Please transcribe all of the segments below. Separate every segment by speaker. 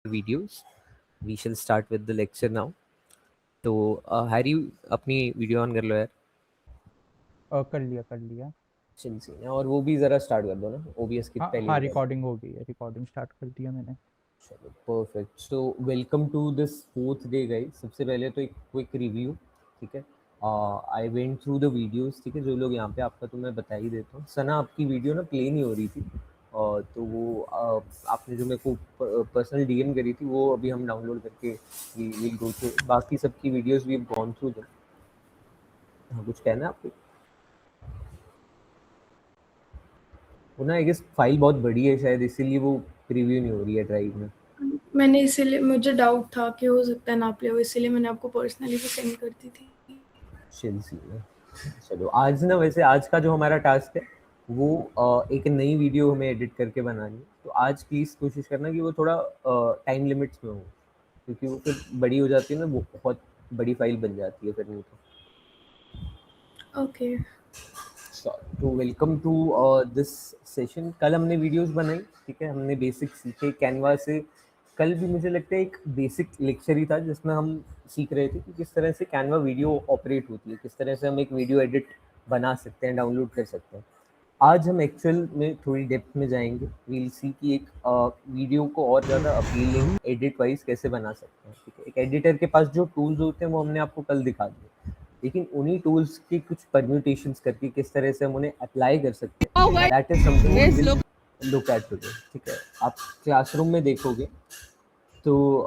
Speaker 1: videos. We shall start with the lecture now. तो Harry अपनी video on कर लो यार।
Speaker 2: कर लिया।
Speaker 1: चिल सीन है और वो भी ज़रा स्टार्ट कर दो ना, ओबीएस की
Speaker 2: हाँ
Speaker 1: पहली
Speaker 2: हाँ,
Speaker 1: निकाल।
Speaker 2: रिकॉर्डिंग हो गई है, रिकॉर्डिंग स्टार्ट कर दिया मैंने।
Speaker 1: चलो perfect. So welcome to this fourth day guys. सबसे पहले तो एक क्विक रिव्यू, ठीक है। I went through the videos, ठीक है। जो लोग यहाँ पे आपका तो मैं बता ही देता हूँ। सना आपकी वीडियो ना प्ले नहीं हो रही थी, तो वो आपने जो मेरे को पर्सनल डीएम करी थी वो अभी हम डाउनलोड करके विल गो थ्रू। बाकी सबकी videos we have gone through them. हाँ, कुछ कहना है आपको? वो ना आई गेस फाइल बहुत बड़ी है शायद, इसीलिए वो प्रीव्यू नहीं हो रही है ड्राइव में।
Speaker 3: मैंने इसीलिए, मुझे डाउट था कि हो सकता है ना प्ले हो, इसीलिए मैंने आपको पर्सनली भी सेंड कर दी थी।
Speaker 1: चलो आज ना, वैसे आज का जो हमारा टास्क है वो एक नई वीडियो हमें एडिट करके बनानी है। तो आज प्लीज़ कोशिश करना कि वो थोड़ा टाइम लिमिट्स में हो, क्योंकि वो फिर बड़ी हो जाती है ना, वो बहुत बड़ी फाइल बन जाती है फिर नहीं तो।
Speaker 3: ओके,
Speaker 1: तो वेलकम टू दिस सेशन। कल हमने वीडियोस बनाई, ठीक है। हमने बेसिक सीखे कैनवा से। कल भी मुझे लगता है एक बेसिक लेक्चर ही था जिसमें हम सीख रहे थे कि किस तरह से कैनवा वीडियो ऑपरेट होती है, किस तरह से हम एक वीडियो एडिट बना सकते हैं, डाउनलोड कर सकते हैं। आज हम एक्चुअल में थोड़ी डेप्थ में जाएंगे। वील सी कि एक वीडियो को और ज़्यादा अपीलिंग एडिट वाइज कैसे बना सकते हैं, ठीक है। एक एडिटर के पास जो टूल्स होते हैं वो हमने आपको कल दिखा दिए, लेकिन उन्हीं टूल्स की कुछ परम्यूटेशंस करके किस तरह से हम उन्हें अप्लाई कर सकते हैं, that is something we will look at today, ठीक है। आप क्लासरूम में देखोगे तो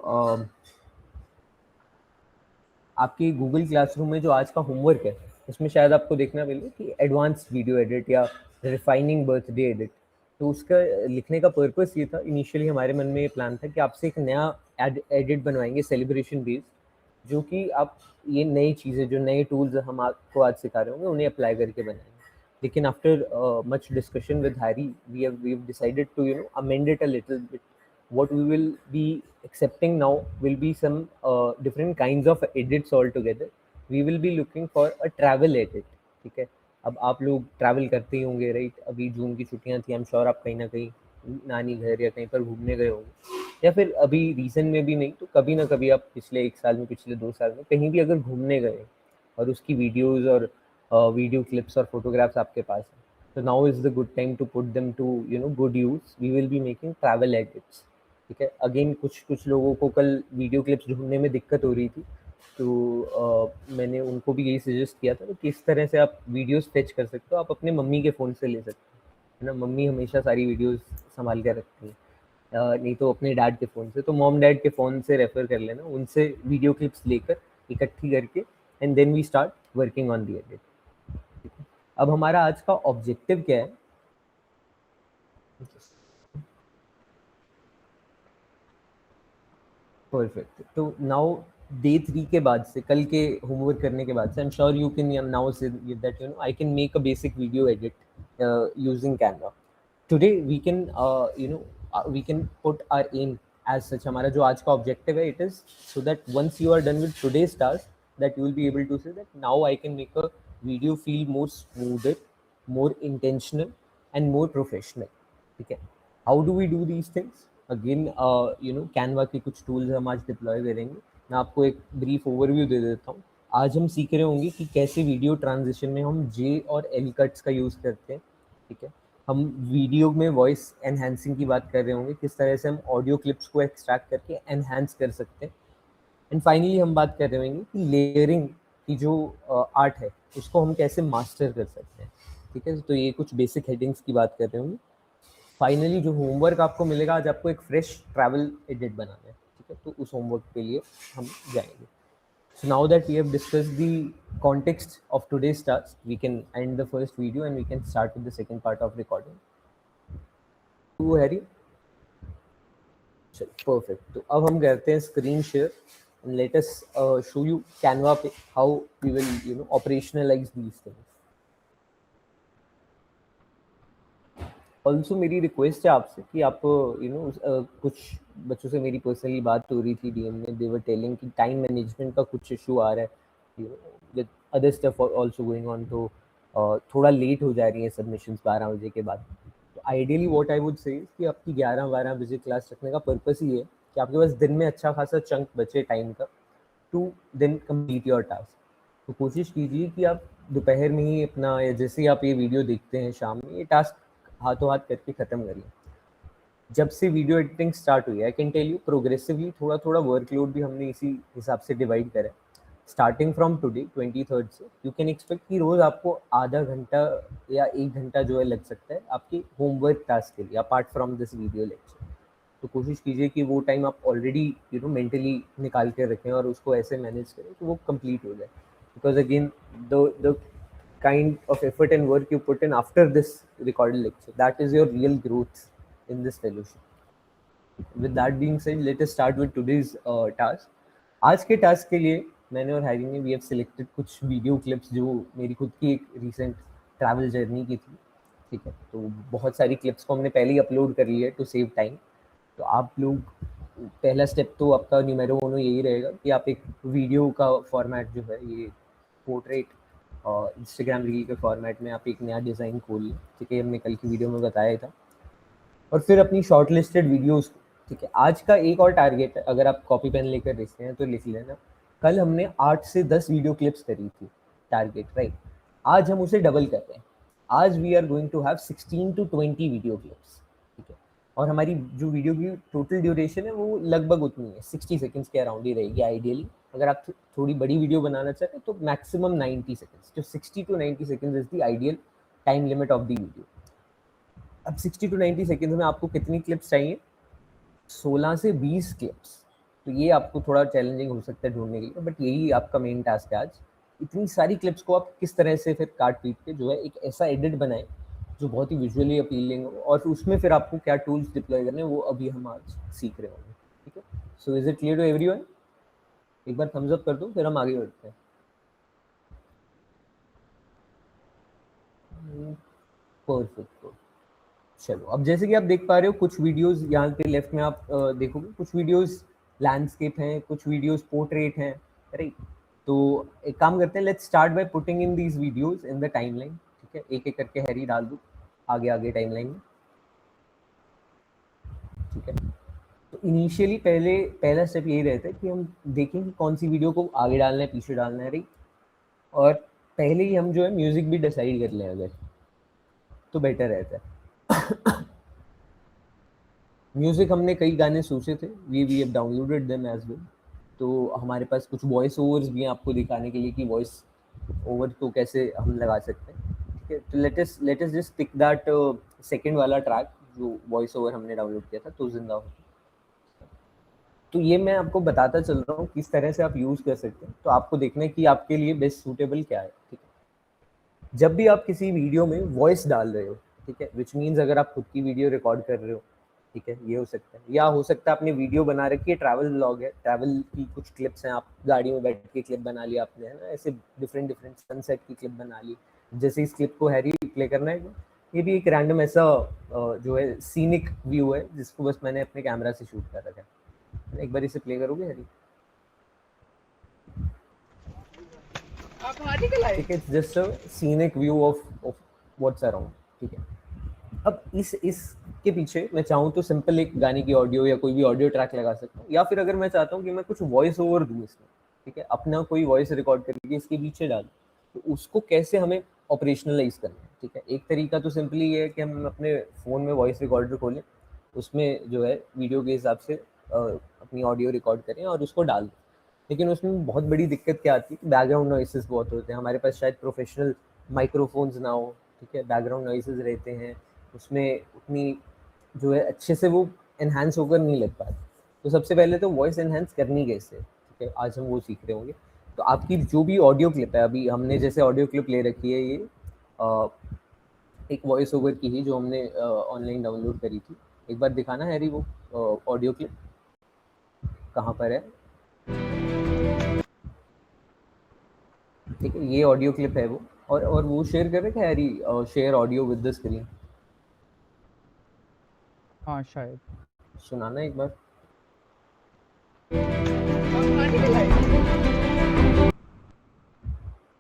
Speaker 1: आपके गूगल क्लासरूम में जो आज का होमवर्क है उसमें शायद आपको देखना मिले कि एडवांस वीडियो एडिट या रिफाइनिंग बर्थडे एडिट। तो उसका लिखने का पर्पस ये था, इनिशियली हमारे मन में ये प्लान था कि आपसे एक नया एडिट बनवाएंगे सेलिब्रेशन बेस्ड, जो कि आप ये नई चीज़ें, जो नए टूल्स हम आपको आज सिखा रहे होंगे उन्हें अप्लाई करके बनाएंगे। लेकिन after much discussion with Harry we have decided to amend it a little bit. What we will be accepting now will be some different kinds of edits altogether. We will be looking for a travel edit, ठीक है। अब आप लोग travel करते ही होंगे, right. अभी जून की छुट्टियां थी, आई एम श्योर आप कहीं ना कहीं नानी घर या कहीं पर घूमने गए होंगे, या फिर अभी रीसेंट में भी नहीं तो कभी ना कभी आप पिछले 1 साल में, पिछले 2 साल में कहीं भी अगर घूमने गए और उसकी वीडियोज और वीडियो क्लिप्स और फोटोग्राफ्स आपके पास हैं, तो now is the good time to put them to good use. We will be making travel edits, ठीक है। अगेन कुछ लोगों को कल वीडियो क्लिप्स ढूंढने में दिक्कत हो रही थी, तो मैंने उनको भी यही सजेस्ट किया था कि किस तरह से आप वीडियोस फेच कर सकते हो। आप अपने मम्मी के फ़ोन से ले सकते हो, है ना। मम्मी हमेशा सारी वीडियोस संभाल कर रखती हैं। नहीं तो अपने डैड के फ़ोन से, तो मॉम डैड के फ़ोन से रेफ़र कर लेना, उनसे वीडियो क्लिप्स लेकर इकट्ठी करके and then we start working on the edit, ठीक है। अब हमारा आज का ऑब्जेक्टिव क्या है? परफेक्ट। तो नाउ डे 3 के बाद से, कल के होमवर्क करने के बाद से, I am sure you can now say that I can make a basic video edit using Canva. Today we can we can put our aim as such. हमारा जो आज का ऑब्जेक्टिव है it is so that once you are done with today's task that you will be able to say that now I can make a video feel more smoother, more intentional and more professional, ठीक है। How do we do these things? Again Canva के कुछ tools हम आज deploy करेंगे। मैं आपको एक ब्रीफ ओवरव्यू दे देता हूँ। आज हम सीख रहे होंगे कि कैसे वीडियो ट्रांजिशन में हम जे और एल कट्स का यूज़ करते हैं, ठीक है। हम वीडियो में वॉइस एनहांसिंग की बात कर रहे होंगे, किस तरह से हम ऑडियो क्लिप्स को एक्सट्रैक्ट करके एनहांस कर सकते हैं। एंड फाइनली हम बात कर रहे होंगे कि लेयरिंग की जो आर्ट है उसको हम कैसे मास्टर कर सकते हैं, ठीक है। तो ये कुछ बेसिक हेडिंग्स की बात कर रहे होंगे। फाइनली जो होमवर्क आपको मिलेगा आज, आपको एक फ्रेश ट्रैवल एडिट बनाना है, ठीक है। तो उस होमवर्क के लिए हम जाएंगे। So now that we have discussed the context of today's task, we can end the first video and we can start with the second part of recording. तो हैरी, चलो परफेक्ट। तो अब हम करते हैं screen share and let us show you Canva पे how we will operationalise these things. Also मेरी request है आपसे कि आप कुछ बच्चों से मेरी पर्सनली बात हो रही थी डीएम में, दे वर टेलिंग कि टाइम मैनेजमेंट का कुछ इशू आ रहा है with other stuff also going on. तो थोड़ा लेट हो जा रही है सबमिशंस 12 बजे के बाद। तो ideally what I would say कि आपकी 11-12 बजे क्लास रखने का पर्पस ही है कि आपके पास दिन में अच्छा खासा चंक बचे टाइम का to then complete your task. तो कोशिश कीजिए कि आप दोपहर में ही अपना, या जैसे ही आप ये वीडियो देखते हैं शाम में, ये टास्क हाथों हाथ करके ख़त्म करिए। जब से वीडियो एडिटिंग स्टार्ट हुई है, I can tell you progressively थोड़ा थोड़ा वर्कलोड भी हमने इसी हिसाब से डिवाइड करा है। स्टार्टिंग फ्रॉम टुडे 23rd से यू कैन एक्सपेक्ट कि रोज़ आपको आधा घंटा या 1 घंटा जो है लग सकता है आपके होमवर्क टास्क के लिए, apart from this video lecture. तो कोशिश कीजिए कि वो टाइम आप ऑलरेडी मेंटली निकाल कर रखें और उसको ऐसे मैनेज करें कि वो कंप्लीट हो जाए। Because again the kind of effort and work you put in after this recorded lecture, that is your real growth in this fellowship. With that being said, let us start with today's task. आज के task के लिए मैंने और Harry ने we have selected कुछ video clips जो मेरी खुद की एक रिसेंट ट्रैवल जर्नी की थी, ठीक है। तो बहुत सारी क्लिप्स को हमने पहले ही अपलोड कर लिया है टू सेव टाइम। तो आप लोग, पहला स्टेप तो आपका न्यूमेरो उनो यही रहेगा कि आप एक वीडियो का फॉर्मेट जो है, ये पोर्ट्रेट और इंस्टाग्राम रील के फॉर्मेट में आप एक नया डिज़ाइन खोल लें, ठीक है। हमने कल की वीडियो में बताया था। और फिर अपनी शॉर्ट लिस्टेड वीडियोज़, ठीक है। आज का एक और टारगेट है, अगर आप कॉपी पेन लेकर लिखते हैं तो लिख लेना। कल हमने 8 से 10 वीडियो क्लिप्स करी थी टारगेट, राइट। आज हम उसे डबल कर रहे हैं। आज we are going to have 16 to 20 video clips, ठीक है। और हमारी जो वीडियो की टोटल ड्यूरेशन है वो लगभग उतनी है, 60 सेकेंड्स के अराउंड ही रहेगी आइडियली। अगर आप थोड़ी बड़ी वीडियो बनाना चाहते हैं तो मैक्सिमम 90 सेकेंड्स, जो 60 to 90 seconds is the ideal time limit of the video. अब 60 to 90 सेकेंड्स में आपको कितनी क्लिप्स चाहिए? 16 से 20 क्लिप्स। तो ये आपको थोड़ा चैलेंजिंग हो सकता है ढूंढने के लिए, बट यही आपका मेन टास्क है आज। इतनी सारी क्लिप्स को आप किस तरह से फिर काट पीट के जो है एक ऐसा एडिट बनाएं जो बहुत ही विजुअली अपीलिंग हो, और उसमें फिर आपको क्या टूल्स डिप्लॉय करने हैं वो अभी हम आज सीख रहे होंगे, ठीक है। So is it clear to everyone? एक बार थम्स अप कर दो, फिर हम आगे बढ़ते हैं। परफेक्ट। चलो, अब जैसे कि आप देख पा रहे हो कुछ वीडियोस यहाँ पे लेफ्ट में आप देखोगे, कुछ वीडियोस लैंडस्केप हैं, कुछ वीडियोस पोर्ट्रेट हैं, राइट। तो एक काम करते हैं, let's start by putting in these videos in the timeline, ठीक है। एक एक करके हैरी डाल दो आगे आगे टाइमलाइन में, ठीक है। तो इनिशियली पहला स्टेप यही रहता है कि हम देखें कि कौन सी वीडियो को आगे डालना है, पीछे डालना है, राइट। और पहले ही हम जो है म्यूजिक भी डिसाइड कर लें अगर, तो बेटर रहता है। म्यूजिक हमने कई गाने सोचे थे, we have downloaded them as well. तो हमारे पास कुछ वॉइस ओवर्स भी हैं आपको दिखाने के लिए कि वॉइस ओवर तो कैसे हम लगा सकते हैं, ठीक है। तो let us just pick that second वाला ट्रैक जो वॉइस ओवर हमने डाउनलोड किया था, तो जिंदा हो। तो ये मैं आपको बताता चल रहा हूँ किस तरह से आप यूज़ कर सकते हैं। तो आपको देखना है कि आपके लिए बेस्ट सूटेबल क्या है, ठीक है। जब भी आप किसी वीडियो में वॉइस डाल रहे हो, ठीक है, विच मीन्स अगर आप खुद की वीडियो रिकॉर्ड कर रहे हो, ठीक है, ये हो सकता है। या हो सकता है आपने वीडियो बना रखी है, ट्रैवल व्लॉग है, ट्रैवल की कुछ क्लिप्स हैं, आप गाड़ी में बैठ के क्लिप बना लिया आपने, है ना, ऐसे डिफरेंट सनसेट की क्लिप बना ली। जैसे इस क्लिप को हैरी प्ले करना है, ये भी एक रैंडम ऐसा जो है सीनिक व्यू है जिसको बस मैंने अपने कैमरा से शूट कर रखा है। एक बार इसे प्ले करोगे हैरी? ठीक है, it's just a scenic view of what's around, ठीक है। अब इस के पीछे मैं चाहूँ तो सिंपल एक गाने की ऑडियो या कोई भी ऑडियो ट्रैक लगा सकता हूँ, या फिर अगर मैं चाहता हूँ कि मैं कुछ वॉइस ओवर दूँ इसमें, ठीक है, अपना कोई वॉइस रिकॉर्ड करके इसके पीछे डालूँ, तो उसको कैसे हमें ऑपरेशनलाइज करना है, ठीक है। एक तरीका तो सिंपली ये है कि हम अपने फ़ोन में वॉइस रिकॉर्डर खोलें, उसमें जो है वीडियो के हिसाब से अपनी ऑडियो रिकॉर्ड करें और उसको डाल दें। लेकिन उसमें बहुत बड़ी दिक्कत क्या आती है, बैकग्राउंड नॉइसेस बहुत होते हैं। हमारे पास शायद प्रोफेशनल माइक्रोफोन्स ना हो, ठीक है, बैकग्राउंड नॉइसेस रहते हैं, उसमें उतनी जो है अच्छे से वो एनहांस होकर नहीं लग पाता। तो सबसे पहले तो वॉइस एनहांस करनी कैसे, ठीक है, आज हम वो सीख रहे होंगे। तो आपकी जो भी ऑडियो क्लिप है, अभी हमने जैसे ऑडियो क्लिप ले रखी है, ये एक वॉइस ओवर की ही जो हमने ऑनलाइन डाउनलोड करी थी। एक बार दिखाना हैरी वो ऑडियो क्लिप कहाँ पर है, ठीक है। ये ऑडियो क्लिप है वो, और वो शेयर कर रहे थे Harry, share audio with the screen.
Speaker 2: हाँ शायद।
Speaker 1: सुनाना एक बार।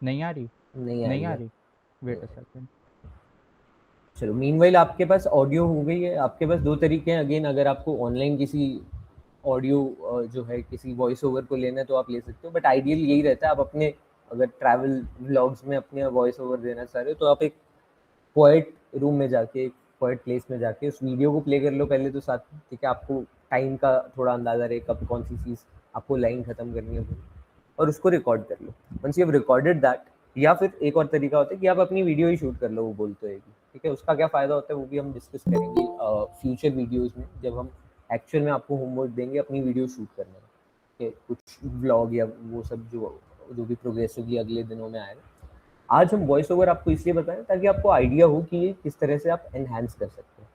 Speaker 2: नहीं आ रही।
Speaker 1: नहीं आ
Speaker 2: रही। Wait a second.
Speaker 1: चलो, मीनवाइल आपके पास ऑडियो हो गई है। आपके पास दो तरीके हैं, अगेन अगर आपको ऑनलाइन किसी ऑडियो जो है किसी वॉइस ओवर को लेना है तो आप ले सकते हो, बट आइडियल यही रहता है आप अपने अगर ट्रैवल व्लॉग्स में अपने वॉइस ओवर देना चाह रहे हो तो आप एक क्वाइट रूम में जाके, एक क्वाइट प्लेस में जाके उस वीडियो को प्ले कर लो पहले तो साथ में, ठीक है, आपको टाइम का थोड़ा अंदाजा रहे कब कौन सी चीज़ आपको लाइन खत्म करनी है और उसको रिकॉर्ड कर लो। Once you have recorded that, या फिर एक और तरीका होता है कि आप अपनी वीडियो ही शूट कर लो वो बोलते हैं, ठीक है, उसका क्या फ़ायदा होता है वो भी हम डिस्कस करेंगे फ्यूचर वीडियोज़ में, जब हम एक्चुअल में आपको होमवर्क देंगे अपनी वीडियो शूट करने में, ठीक है, कुछ व्लॉग या वो सब जो भी प्रोग्रेसिवली अगले दिनों में आएगा। आज हम वॉइस ओवर आपको इसलिए बताएं ताकि आपको आइडिया हो कि ये किस तरह से आप एनहांस कर सकते हैं।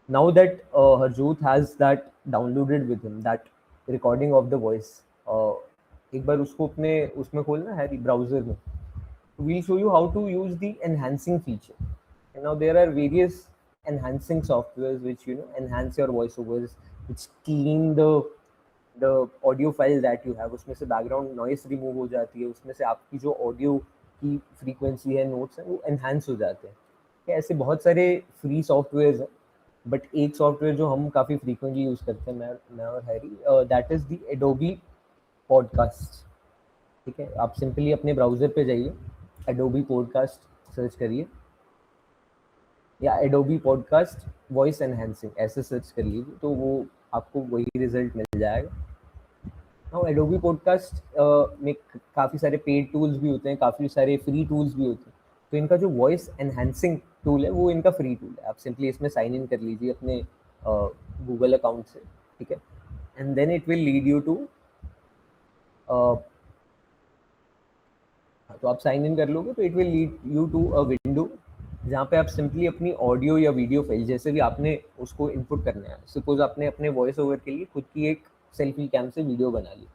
Speaker 1: Now that Harjot has that downloaded with him, that recording of the voice, एक बार उसको अपने उसमें खोलना है ब्राउजर में, we'll show you how to use the enhancing feature. And now there are various enhancing softwares which enhance your voiceovers, which clean the audio file that you have. उसमें से background noise remove हो जाती है, उसमें से आपकी जो audio की frequency है, notes हैं, वो enhance हो जाते हैं। ऐसे बहुत सारे free softwares हैं, बट एक सॉफ्टवेयर जो हम काफ़ी frequently यूज़ करते हैं मैं और Harry, that is the Adobe Podcast। ठीक है, आप सिंपली अपने ब्राउज़र पे जाइए, एडोबी पॉडकास्ट सर्च करिए या एडोबी पॉडकास्ट वॉइस एनहेंसिंग ऐसे सर्च कर लीजिए तो वो आपको वही रिजल्ट मिल जाएगा। नाउ एडोबी पॉडकास्ट में काफ़ी सारे पेड टूल्स भी होते हैं, काफ़ी सारे फ्री टूल्स भी होते हैं, तो इनका जो वॉइस एनहेंसिंग टूल है वो इनका फ्री टूल है। आप सिंपली इसमें साइन इन कर लीजिए अपने गूगल अकाउंट से, ठीक है, and then it will lead you to, तो आप साइन इन कर लोगे तो it will lead you to a window जहाँ पे आप सिंपली अपनी ऑडियो या वीडियो फाइल जैसे भी आपने उसको इनपुट करना है, सपोज आपने अपने वॉइस ओवर के लिए खुद की एक सेल्फी कैम से वीडियो बना ली,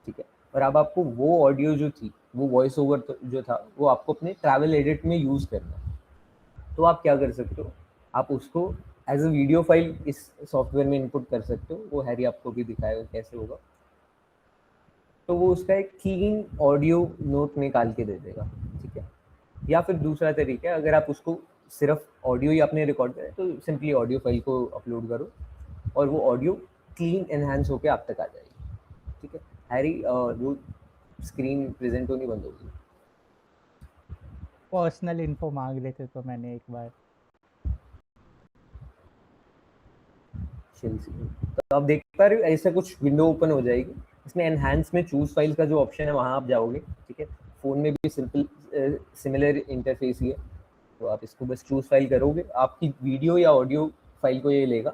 Speaker 1: ठीक है, और अब आपको वो ऑडियो जो थी, वो वॉइस ओवर जो था, वो आपको अपने ट्रैवल एडिट में यूज़ करना है। तो आप क्या कर सकते हो, आप उसको एज अ वीडियो फाइल इस सॉफ्टवेयर में इनपुट कर सकते हो, वो हैरी आपको भी दिखाएगा कैसे होगा। तो वो उसका एक क्लीन ऑडियो नोट निकाल के दे देगा, ठीक है। या फिर दूसरा तरीका है, अगर आप उसको सिर्फ ऑडियो ही आपने रिकॉर्ड करें तो सिंपली ऑडियो फाइल को अपलोड करो और वो ऑडियो क्लीन एनहांस होके आप तक आ जाएगी, ठीक है। हैरी, वो स्क्रीन प्रेजेंट होनी बंद होगी।
Speaker 2: पर्सनल इन्फो मांग लेते तो मैंने एक बार।
Speaker 1: तो आप देख पा रहे हो ऐसा कुछ विंडो ओपन हो जाएगी, इसमें एनहांस में चूज फाइल का जो ऑप्शन है वहाँ आप जाओगे, ठीक है। फ़ोन में भी सिंपल सिमिलर इंटरफेस ही है, तो आप इसको बस चूज फाइल करोगे, आपकी वीडियो या ऑडियो फाइल को ये लेगा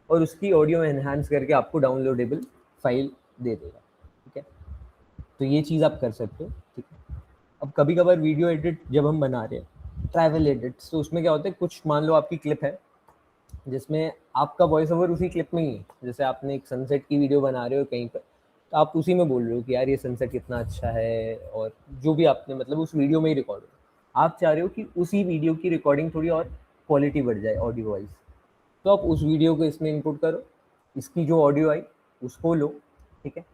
Speaker 1: और उसकी ऑडियो एनहांस करके आपको डाउनलोडेबल फाइल दे देगा, ठीक है। तो ये चीज़ आप कर सकते हो, ठीक है। अब कभी कभार वीडियो एडिट जब हम बना रहे हैं, ट्रैवल एडिट्स, तो उसमें क्या होता है, कुछ मान लो आपकी क्लिप है जिसमें आपका वॉइस ओवर उसी क्लिप में ही है, जैसे आपने एक सनसेट की वीडियो बना रहे हो कहीं पर, तो आप उसी में बोल रहे हो कि यार ये सनसेट कितना अच्छा है, और जो भी आपने मतलब उस वीडियो में ही रिकॉर्ड हो, आप चाह रहे हो कि उसी वीडियो की रिकॉर्डिंग थोड़ी और क्वालिटी बढ़ जाए ऑडियो वाइज, तो आप उस वीडियो को इसमें इनपुट करो, इसकी जो ऑडियो आई उसको लो, ठीक है,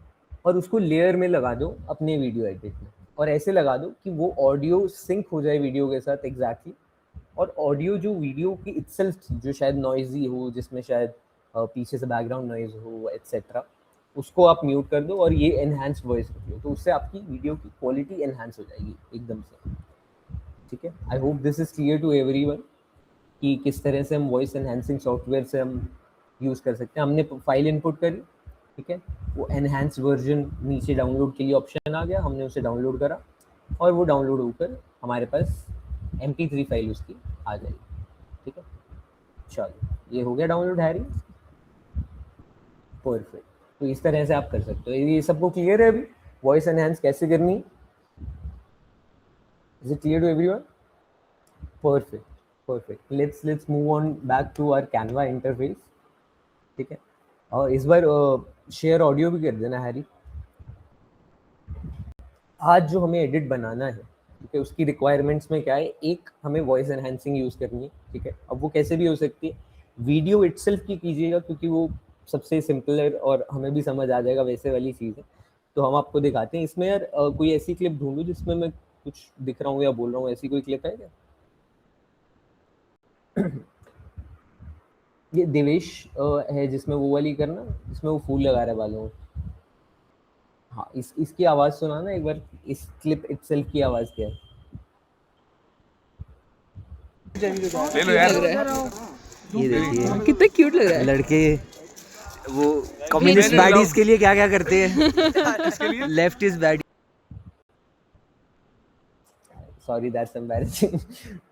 Speaker 1: और उसको लेयर में लगा दो अपने वीडियो एडिट में, और ऐसे लगा दो कि वो ऑडियो सिंक हो जाए वीडियो के साथ एग्जैक्टली, और ऑडियो जो वीडियो की इटसेल्फ थी, जो शायद नॉइजी हो, जिसमें शायद पीछे से बैकग्राउंड नॉइज हो एट्सेट्रा, उसको आप म्यूट कर दो और ये एनहांस वॉइस रख लो, तो उससे आपकी वीडियो की क्वालिटी एनहांस हो जाएगी एकदम से, ठीक है। I hope this is clear to everyone कि किस तरह से हम वॉइस एनहांसिंग सॉफ्टवेयर से हम यूज़ कर सकते हैं। हमने फाइल इनपुट करी, ठीक है, वो एनहांस वर्जन नीचे डाउनलोड के लिए ऑप्शन आ गया, हमने उसे डाउनलोड करा और वो डाउनलोड होकर हमारे पास MP3 फाइल उसकी आ जाएगी, ठीक है। चलो, ये हो गया डाउनलोड हैरी, परफेक्ट। तो इस तरह से आप कर सकते हो। ये सबको क्लियर है अभी वॉइस एनहांस कैसे करनी? Is it clear to everyone? Perfect, perfect. Let's move on back to our Canva interface, ठीक है। और इस बार शेयर ऑडियो भी कर देना हैरी। आज जो हमें एडिट बनाना है, ठीक है, उसकी रिक्वायरमेंट्स में क्या है, एक हमें वॉइस एनहांसिंग यूज़ करनी है, ठीक है। अब वो कैसे भी हो सकती है, वीडियो इटसेल्फ की कीजिएगा क्योंकि वो सबसे सिंपल है और हमें भी समझ आ जाएगा वैसे वाली चीज़ है। तो हम आपको दिखाते हैं इसमें यार, कोई ऐसी क्लिप ढूंढो जिसमें मैं कुछ दिख रहा हूँ या बोल रहा हूँ, ऐसी कोई क्लिप है क्या? ये देवेश है जिसमें वो वाली करना, जिसमें वो फूल लगा रहा है बालों में। हाँ, इसकी आवाज सुनाना एक बार, इस क्लिप इटसेल्फ की आवाज क्या है?
Speaker 4: ले लो यार।
Speaker 5: ये देखिए
Speaker 6: कितना क्यूट लग रहा है।
Speaker 5: लड़के वो कम्युनिस्ट बैडीज के लिए क्या क्या करते हैं।
Speaker 4: इसके लिए
Speaker 5: left is bad.
Speaker 1: Sorry that's embarrassing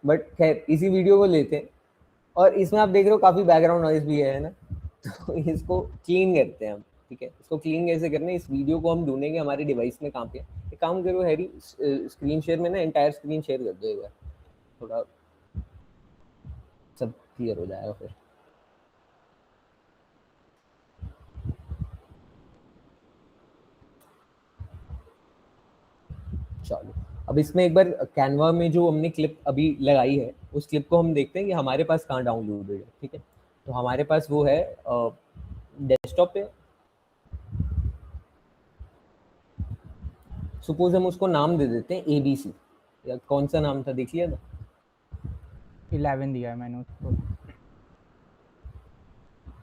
Speaker 1: but खैर इसी वीडियो को लेते हैं, और इसमें आप देख रहे हो काफी बैकग्राउंड नॉइज भी है ना, तो इसको क्लीन करते हैं हम। ठीक है, इसको क्लीन कैसे करना है, इस वीडियो को हम ढूंढेंगे हमारे डिवाइस में कहाँ पे है। एक काम करो हैरी, स्क्रीन शेयर में ना एंटायर स्क्रीन शेयर कर दो एक बार, थोड़ा सब क्लियर हो जाएगा फिर। चलो, अब इसमें एक बार कैनवा में जो हमने क्लिप अभी लगाई है उस क्लिप को हम देखते हैं कि हमारे पास कहाँ डाउनलोडेड है। ठीक है, तो हमारे पास वो है डेस्कटॉप पे। सपोज हम उसको नाम दे देते हैं ABC, या कौन सा नाम था देख लिया था?
Speaker 2: 11 दिया है मैंने उसको।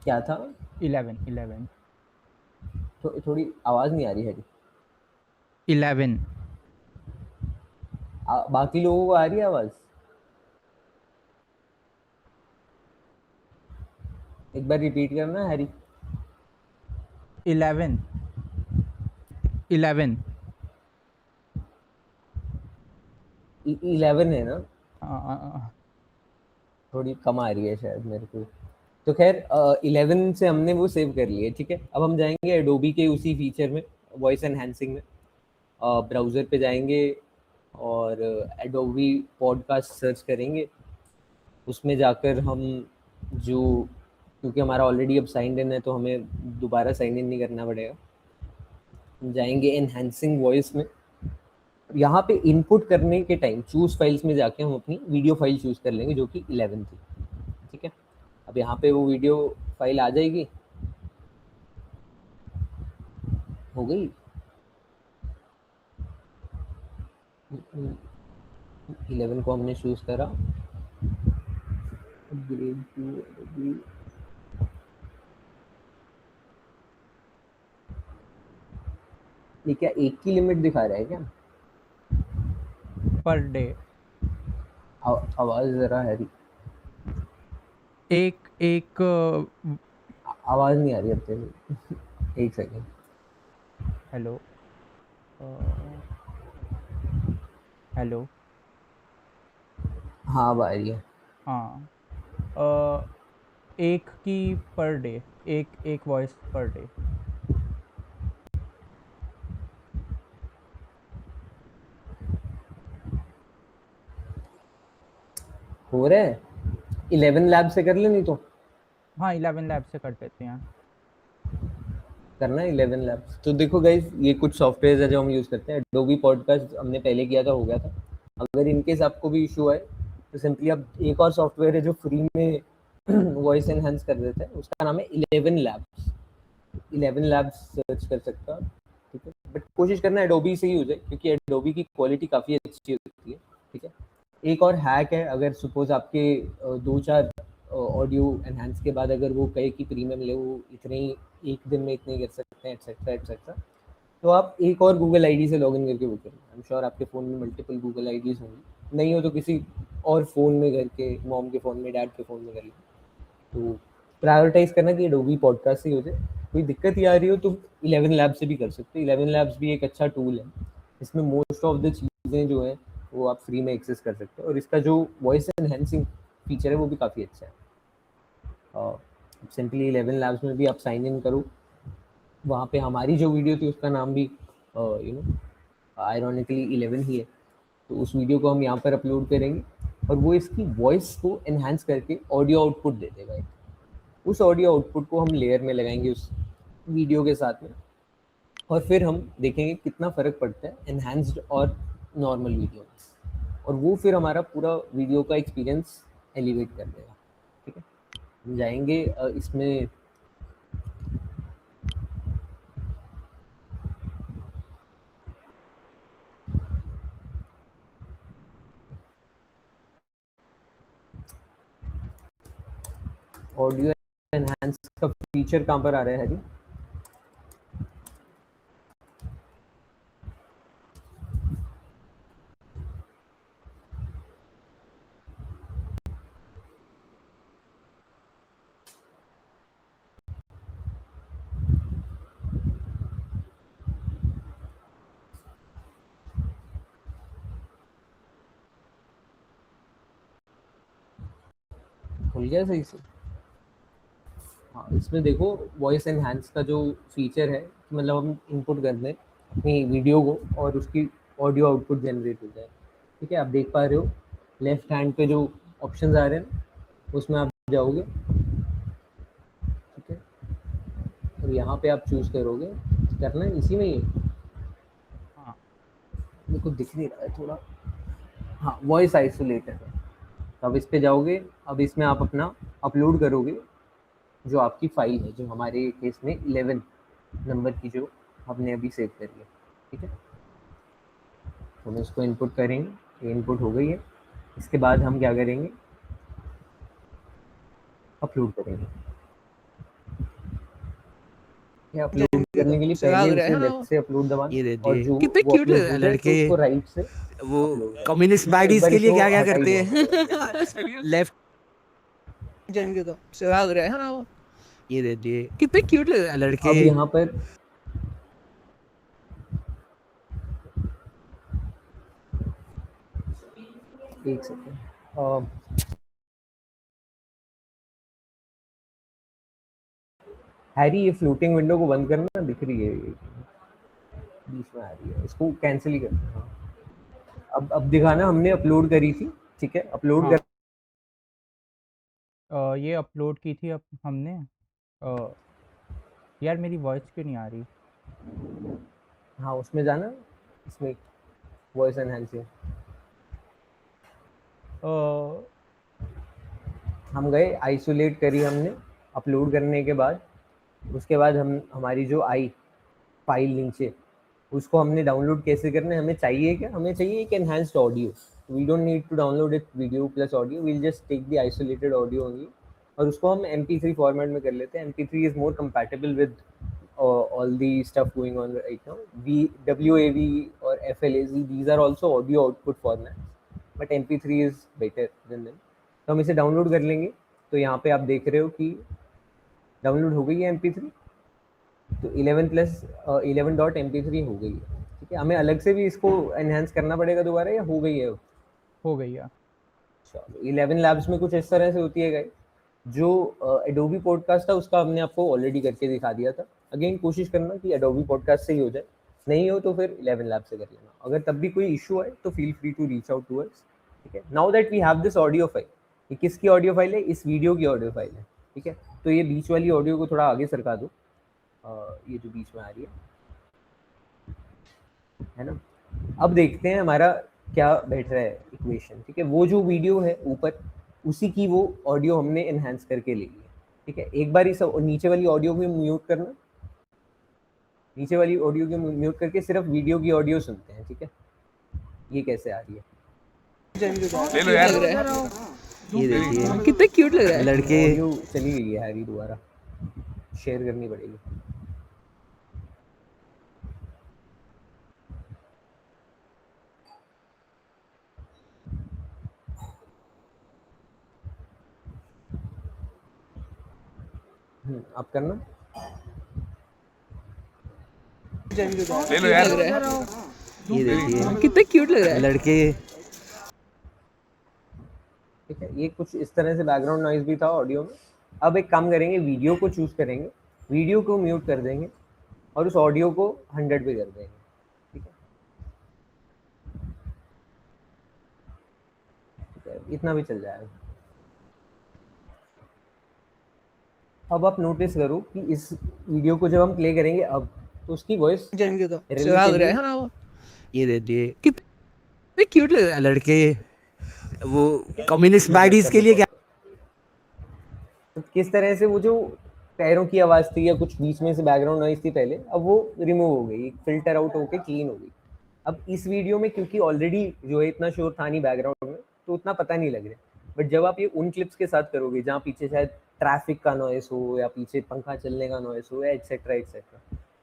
Speaker 1: क्या था?
Speaker 2: 11
Speaker 1: तो थोड़ी आवाज नहीं आ रही है।
Speaker 2: 11।
Speaker 1: बाकी लोगों को आ रही है आवाज? एक बार रिपीट करना हैरी।
Speaker 2: 11
Speaker 1: 11 है ना? थोड़ी कम आ रही है शायद मेरे को। तो खैर 11 से हमने वो सेव कर लिए। ठीक है, अब हम जाएंगे एडोबी के उसी फीचर में, वॉइस एनहांसिंग में। ब्राउज़र पे जाएंगे और एडोबी पॉडकास्ट सर्च करेंगे। उसमें जाकर हम जो, क्योंकि हमारा ऑलरेडी अब साइन इन है तो हमें दोबारा साइन इन नहीं करना पड़ेगा, हम जाएंगे एनहांसिंग वॉइस में। यहाँ पे इनपुट करने के टाइम चूज फाइल्स में जाके हम अपनी वीडियो फाइल चूज कर लेंगे जो कि 11 थी। ठीक है, अब यहाँ पे वो वीडियो फाइल आ जाएगी। हो गई 11 को हमने चूज करा। अपग्रेड टू, ये क्या एक की लिमिट दिखा रहा है क्या?
Speaker 2: Per day.
Speaker 1: आवाज जरा हैरी,
Speaker 2: एक
Speaker 1: आवाज नहीं आ रही अब तक। एक सेकेंड।
Speaker 2: Hello hello.
Speaker 1: हाँ अब आ रही है।
Speaker 2: हाँ, एक की पर डे, एक वॉइस पर डे।
Speaker 1: हो रहा है 11 लैब से कर ले, नहीं तो
Speaker 2: हाँ 11 लैब से कर देते हैं।
Speaker 1: करना है 11 लैब्स। तो देखो गाइज, ये कुछ सॉफ्टवेयर है जो हम यूज़ करते हैं। एडोबी पॉडकास्ट हमने पहले किया था, हो गया था। अगर इनकेस आपको भी इशू आए तो सिंपली आप, एक और सॉफ्टवेयर है जो फ्री में वॉइस एनहांस कर देता है, उसका नाम है 11 लैब्स। 11 लैब्स सर्च कर सकते हो आप। ठीक है, बट कोशिश करना एडोबी से ही हो जाए क्योंकि एडोबी की क्वालिटी काफ़ी अच्छी होती है। ठीक है, एक और हैक है, अगर सपोज आपके 2-4 ऑडियो एनहांस के बाद अगर वो कहे कि प्रीमियम ले, वो इतने ही एक दिन में इतने कर सकते हैं एटसेट्रा एटसेट्रा, तो आप एक और गूगल आईडी से लॉगिन करके वो करें। आई एम श्योर आपके फ़ोन में मल्टीपल गूगल आईडीज़ होंगी, नहीं हो तो किसी और फ़ोन में, घर के मॉम के फ़ोन में, डैड के फ़ोन में कर लें। तो प्रायोरिटाइज करना कि एडोबी पॉडकास्ट ही हो जाए। कोई दिक्कत ही आ रही हो तो 11 लैब से भी कर सकते हो। 11 लैब्स भी एक अच्छा टूल है, इसमें मोस्ट ऑफ द चीज़ें जो हैं वो आप फ्री में एक्सेस कर सकते हो, और इसका जो वॉइस एनहेंसिंग फीचर है वो भी काफ़ी अच्छा है। सिंपली 11 लैब्स में भी आप साइन इन करो, वहाँ पे हमारी जो वीडियो थी उसका नाम भी आयरॉनिकली 11 ही है, तो उस वीडियो को हम यहाँ पर अपलोड करेंगे और वो इसकी वॉइस को एनहांस करके ऑडियो आउटपुट दे देगा। उस ऑडियो आउटपुट को हम लेयर में लगाएंगे उस वीडियो के साथ में, और फिर हम देखेंगे कितना फ़र्क पड़ता है एनहांस्ड और नॉर्मल वीडियो में, और वो फिर हमारा पूरा वीडियो का एक्सपीरियंस एलिवेट कर देगा। ठीक है, हम जाएंगे इसमें ऑडियो एनहांस का फीचर कहाँ पर आ रहा है हरी? खुल गया सही से? हाँ, इसमें देखो वॉइस एनहांस का जो फीचर है, मतलब हम इनपुट कर दें अपनी वीडियो को और उसकी ऑडियो आउटपुट जनरेट हो जाए। ठीक है, आप देख पा रहे हो लेफ्ट हैंड पे जो ऑप्शंस आ रहे हैं उसमें आप जाओगे, ठीक है, और यहाँ पे आप चूज करोगे, करना है इसी में ही,
Speaker 2: हाँ
Speaker 1: मेरे को दिख नहीं रहा है थोड़ा, हाँ वॉइस आइसोलेटर है। तो अब इस पे जाओगे, अब इसमें आप अपना अपलोड करोगे जो आपकी फाइल है, जो हमारे केस में 11 नंबर की जो हमने अभी सेव करी है। ठीक है, तो हम इसको इनपुट करेंगे, ये इनपुट हो गई है। इसके बाद हम क्या करेंगे, अपलोड करेंगे। ये अपलोड करने के लिए पहले उसे लेफ्ट से अपलोड दबाना
Speaker 5: ये
Speaker 1: और
Speaker 5: देखिए
Speaker 1: जो
Speaker 5: कितने
Speaker 1: वो
Speaker 5: क्यूट
Speaker 1: अपलोड हो जाए तो
Speaker 5: लड़के,
Speaker 1: उसको राइट से
Speaker 5: वो
Speaker 1: upload
Speaker 5: कम्युनिस्ट
Speaker 1: करना।
Speaker 5: बाइडीज
Speaker 1: एक बार
Speaker 5: के लिए
Speaker 1: इसको
Speaker 5: क्या क्या
Speaker 1: हटा ही
Speaker 5: करते
Speaker 1: दो।
Speaker 5: हैं लेफ्ट जाएंगे तो सुहाग रहे हैं ना वो। ये देखिए कितने क्यूट लड़के।
Speaker 1: अब यहाँ पर एक सेकेंड, हैरी ये फ्लोटिंग विंडो को बंद करना, दिख रही है ये बीच में आ रही है, इसको कैंसिल ही करना। हाँ, अब दिखाना, हमने अपलोड करी थी, ठीक है, अपलोड
Speaker 2: हाँ।
Speaker 1: कर
Speaker 2: ये अपलोड की थी अब हमने। यार मेरी वॉइस क्यों नहीं आ रही?
Speaker 1: हाँ उसमें जाना, इसमें वॉइस एनहांसिंग
Speaker 2: अ,
Speaker 1: हम गए, आइसोलेट करी हमने अपलोड करने के बाद। उसके बाद हम हमारी जो आई फाइल नीचे, उसको हमने डाउनलोड कैसे करना है, हमें चाहिए क्या, हमें चाहिए एक enhanced audio. We don't need to download it video plus audio, we'll just take the isolated audio only, और उसको हम MP3 फॉर्मेट में कर लेते हैं। MP3 is more compatible with all the stuff going on right now. WAV or FLAC, these are also audio output formats, but MP3 is better than them. तो हम इसे डाउनलोड कर लेंगे। तो यहाँ पे आप देख रहे हो कि डाउनलोड हो गई है MP3, तो 11+11.mp3 हो गई है। ठीक है, हमें अलग से भी इसको एनहांस करना पड़ेगा दोबारा, या हो गई है?
Speaker 2: हो गई है।
Speaker 1: चलो, 11 लैब्स में कुछ इस तरह से होती है गाइस। जो एडोबी पॉडकास्ट था उसका हमने आपको ऑलरेडी करके दिखा दिया था। अगेन कोशिश करना कि एडोबी पॉडकास्ट से ही हो जाए, नहीं हो तो फिर 11 लैब से कर लेना। अगर तब भी कोई इशू आए तो feel free to reach out to us. ठीक है, now that we have this audio file, ये किसकी ऑडियो फाइल है, इस वीडियो की ऑडियो फाइल है। ठीक है, तो ये बीच वाली ऑडियो को थोड़ा आगे सरका दो, ये जो बीच में आ रही है ना। अब देखते हैं हमारा क्या बैठ रहा है इक्वेशन। ठीक है, वो जो वीडियो है ऊपर, उसी की वो ऑडियो हमने एनहांस करके ले ली है। ठीक है, एक बार इस नीचे वाली ऑडियो को म्यूट करना, नीचे वाली ऑडियो को म्यूट करके सिर्फ वीडियो की ऑडियो सुनते हैं। ठीक है, ये कैसे आ रही है,
Speaker 4: ले लो यार।
Speaker 5: ये देखिए कितने क्यूट लग रहा है लड़के।
Speaker 1: ऑडियो चली गई है हैरी, दोबारा शेयर करनी पड़ेगी। आप करना,
Speaker 4: ले लो यार।
Speaker 5: ये देखिए कितने क्यूट लग रहा है लड़के।
Speaker 1: ठीक है, ये कुछ इस तरह से बैकग्राउंड नॉइज भी था ऑडियो में। अब एक काम करेंगे, वीडियो को चूज करेंगे, वीडियो को म्यूट कर देंगे और उस ऑडियो को 100 पे कर देंगे। ठीक है, इतना भी चल जाएगा। अब आप नोटिस करो कि इस वीडियो को जब हम प्ले करेंगे अब, तो उसकी वॉइस
Speaker 5: जाएंगे तो सुहाग रहे हैं ना वो। ये देखिए कितने क्यूट लग रहा है लड़के, वो कम्युनिस्ट बाइडीज के लिए क्या
Speaker 1: किस तरह से वो जो पैरों की आवाज थी या कुछ बीच में से बैकग्राउंड नॉइज थी पहले, अब वो रिमूव हो गई, फिल्टर आउट होके क्लीन हो गई। अब इस वीडियो में क्योंकि ऑलरेडी जो है इतना शोर था नहीं बैकग्राउंड में, तो उतना पता नहीं लग रहा। बट जब आप ये उन क्लिप्स के साथ करोगे जहाँ पीछे शायद ट्रैफिक का नॉइस हो या पीछे पंखा चलने का नॉइस हो या एटसेट्रा एटसेट्रा,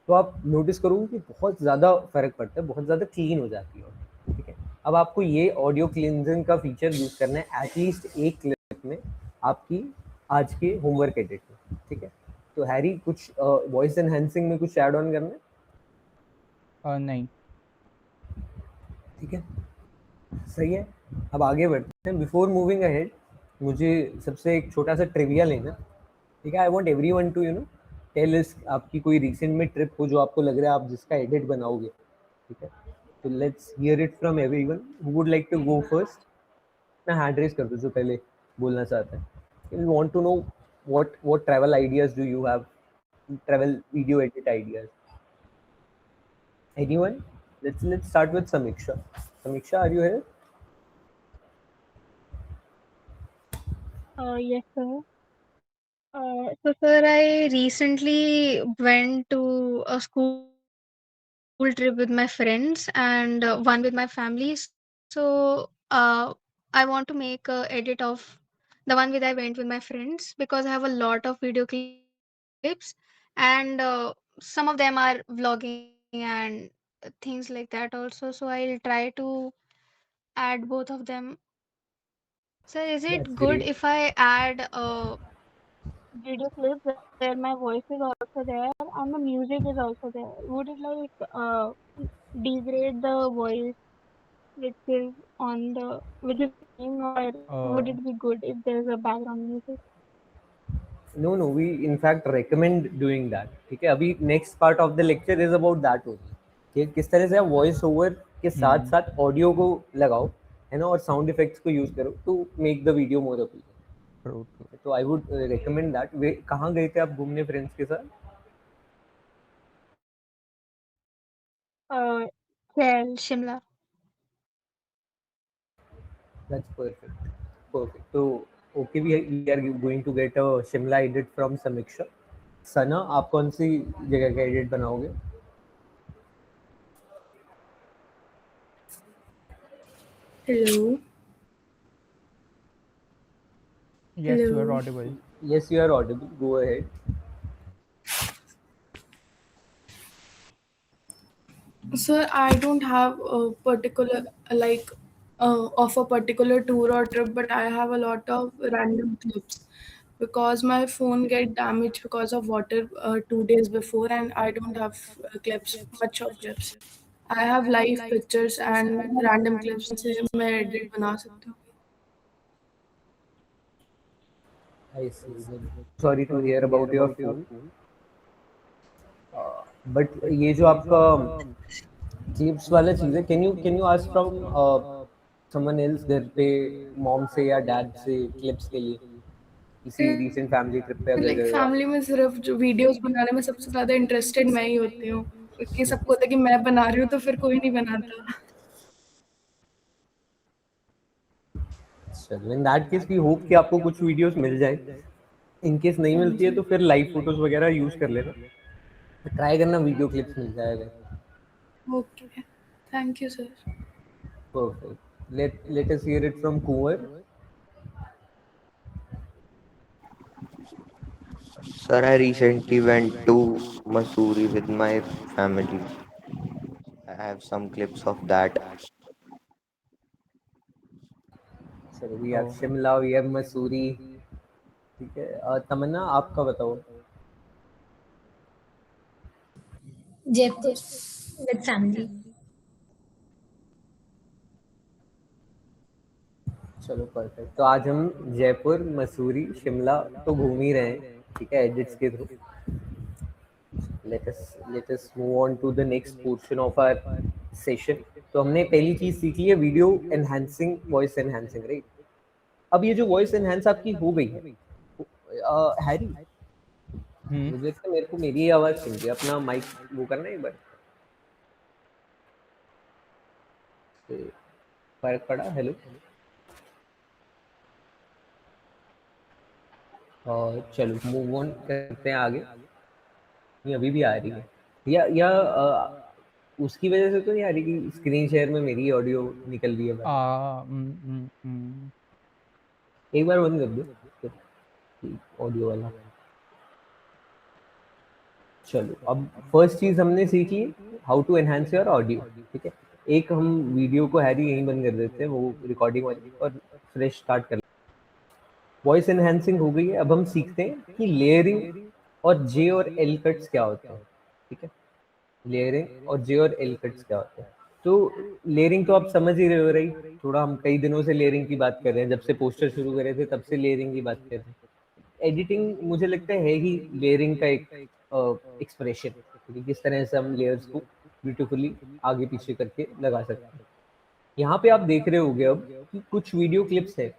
Speaker 1: तो आप नोटिस करोगे कि बहुत ज़्यादा फ़र्क पड़ता है, बहुत ज़्यादा क्लीन हो जाती है ऑडियो, ठीक है। अब आपको ये ऑडियो क्लींजिंग का फीचर यूज़ करना है एटलीस्ट एक क्लिप में आपकी आज के होमवर्क एडिट में, ठीक है। तो हैरी, कुछ वॉइस एनहेंसिंग में कुछ ऐड ऑन करना है?
Speaker 2: नहीं।
Speaker 1: ठीक है, सही है। अब आगे बढ़ते हैं। बिफोर मूविंग अहेड, मुझे सबसे एक छोटा सा ट्रिविया लेना, ठीक है। I want everyone to tell us आपकी कोई रिसेंट में ट्रिप हो जो आपको लग रहा है आप जिसका एडिट बनाओगे, ठीक है। तो let's hear it from everyone. Who would like to go first? मैं हैंड रेज कर दूं जो पहले बोलना चाहता है। We want to know what travel ideas do you have, travel video edit ideas? Anyone? Let's start with Samiksha. Samiksha, are you here?
Speaker 6: Yes, sir. So, sir, I recently went to a school trip with my friends and one with my family. So, I want to make a edit of the one with I went with my friends because I have a lot of video clips and some of them are vlogging and things like that also. So, I'll try to add both of them. Sir, is
Speaker 1: That's
Speaker 6: it good
Speaker 1: great.
Speaker 6: if I add video clip where my voice is also there and the music is also there? Would it degrade the voice which is which is playing, or would
Speaker 2: Uh,
Speaker 6: it be good if there's a background music?
Speaker 1: No, we in fact recommend doing that, ठीक है। अभी next part of the lecture is about that only, कि किस तरह से आप voice over के साथ साथ ऑडियो को लगाओ, है ना, और साउंड इफेक्ट्स को यूज करो to make the video more appealing.
Speaker 2: true, true.
Speaker 1: तो आई वुड रिकमेंड दैट। वे कहाँ गए थे आप घूमने फ्रेंड्स के साथ?
Speaker 6: Kerala, Shimla.
Speaker 1: That's perfect, perfect. तो okay, we are going to get a Shimla edit from Samiksha. Sana, आप कौन सी जगह का एडिट बनाओगे?
Speaker 3: Hello.
Speaker 2: Yes, you are
Speaker 3: Hello.
Speaker 2: audible.
Speaker 1: Yes, you are audible. Go ahead.
Speaker 3: Sir, I don't have a particular like of a particular tour or trip, but I have a lot of random clips because my phone get damaged because of water 2 days before, and I don't have much of clips. I have live pictures and random clips से मैं edit बना सकती हूँ.
Speaker 1: I see. Sorry to hear about your phone. But ये जो आपका clips वाला चीज़ है, can you ask from someone else घर पे, मॉम से या डैड से क्लिप्स के लिए किसी रीसेंट फैमिली ट्रिप पे अगर
Speaker 3: लाइक
Speaker 1: गए हो आप?
Speaker 3: फैमिली में सिर्फ जो वीडियोस बनाने में सबसे ज़्यादा इंटरेस्टेड मैं ही होती हूँ, क्योंकि सबको होता है कि मैं बना रही हूँ तो फिर कोई नहीं बनाता.
Speaker 1: चलो, in that case we hope कि आपको कुछ वीडियोस मिल जाए। इन केस नहीं
Speaker 3: हाँ
Speaker 1: मिलती है
Speaker 3: जी.
Speaker 1: तो फिर लाइव फोटोज वगैरह यूज कर लेना, ट्राई करना वीडियो क्लिप्स मिल जाएगा।
Speaker 3: Okay, thank you sir.
Speaker 1: Perfect. Let us here it from Kunwar.
Speaker 7: Sir, I recently went to Missouri with my family. I have some clips of that.
Speaker 1: चलो, we have
Speaker 2: Oh,
Speaker 1: Shimla, we have Mussoorie, ठीक है। तमन्ना, आपका बताओ।
Speaker 8: Jaipur with family.
Speaker 1: चलो perfect. तो आज हम जयपुर, मसूरी, शिमला तो घूम ही रहे हैं, ठीक है, एडिट्स के through. Let us move on to the next portion of our session. तो हमने पहली चीज सीख ली है, video enhancing, voice enhancing, right. अब ये जो वॉइस एनहांस आपकी हो गई है, हैरी, मुझे लगता है मेरे को मेरी आवाज सुन रही है। अपना माइक वो करना है एक बार। फर्क पड़ा? हेलो। और चलो मूव ऑन करते हैं आगे। ये अभी भी आ रही है या उसकी वजह से तो नहीं आ रही कि स्क्रीन शेयर में मेरी ऑडियो निकल रही है बाहर? एक बार बंद कर दो, ऑडियो वाला। चलो अब फर्स्ट चीज हमने सीख ली, how to enhance your audio. ठीक है, एक हम वीडियो को हैरी यहीं बंद कर देते हैं, वो रिकॉर्डिंग वाली, और फ्रेश स्टार्ट कर। वॉइस एनहांसिंग हो गई है, अब हम सीखते हैं कि लेयरिंग और जे और एल कट्स क्या होते हैं। ठीक है, लेयरिंग और जे और एल कट्स क्या होते हैं। तो लेयरिंग तो आप समझ ही रहे हो, रही थोड़ा हम कई दिनों से लेयरिंग की बात कर रहे हैं, जब से पोस्टर शुरू करे थे तब से लेयरिंग की बात कर रहे हैं। एडिटिंग मुझे लगता है ही लेयरिंग का एक एक्सप्रेशन, किस तरह से हम लेयर्स को ब्यूटीफुली आगे पीछे करके लगा सकते हैं। यहाँ पे आप देख रहे होगे अब कि कुछ वीडियो क्लिप्स है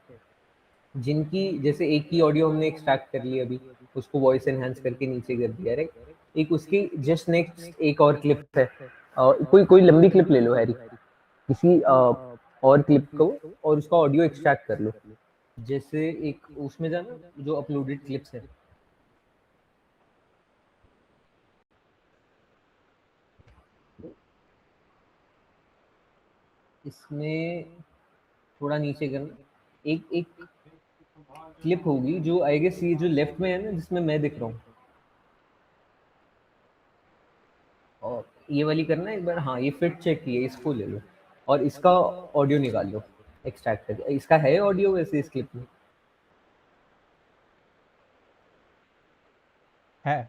Speaker 1: जिनकी, जैसे एक की ऑडियो हमने एक्सट्रैक्ट कर ली अभी, उसको वॉइस एनहांस करके नीचे कर दिया, राइट। एक उसकी जस्ट नेक्स्ट एक और क्लिप है, कोई लंबी क्लिप ले लो हैरी, किसी और क्लिप को, और उसका ऑडियो एक्सट्रैक्ट कर लो। जैसे एक उसमें जाना जो अपलोडेड क्लिप्स है, इसमें थोड़ा नीचे करना, एक एक क्लिप होगी जो आई गेस ये जो लेफ्ट में है ना, जिसमें मैं दिख रहा हूँ, और ये वाली करना एक बार। हाँ, ये फिट चेक किए, इसको ले लो और इसका ऑडियो निकाल लो एक्सट्रैक्ट करके। इसका है ऑडियो वैसे इस क्लिप में
Speaker 2: है।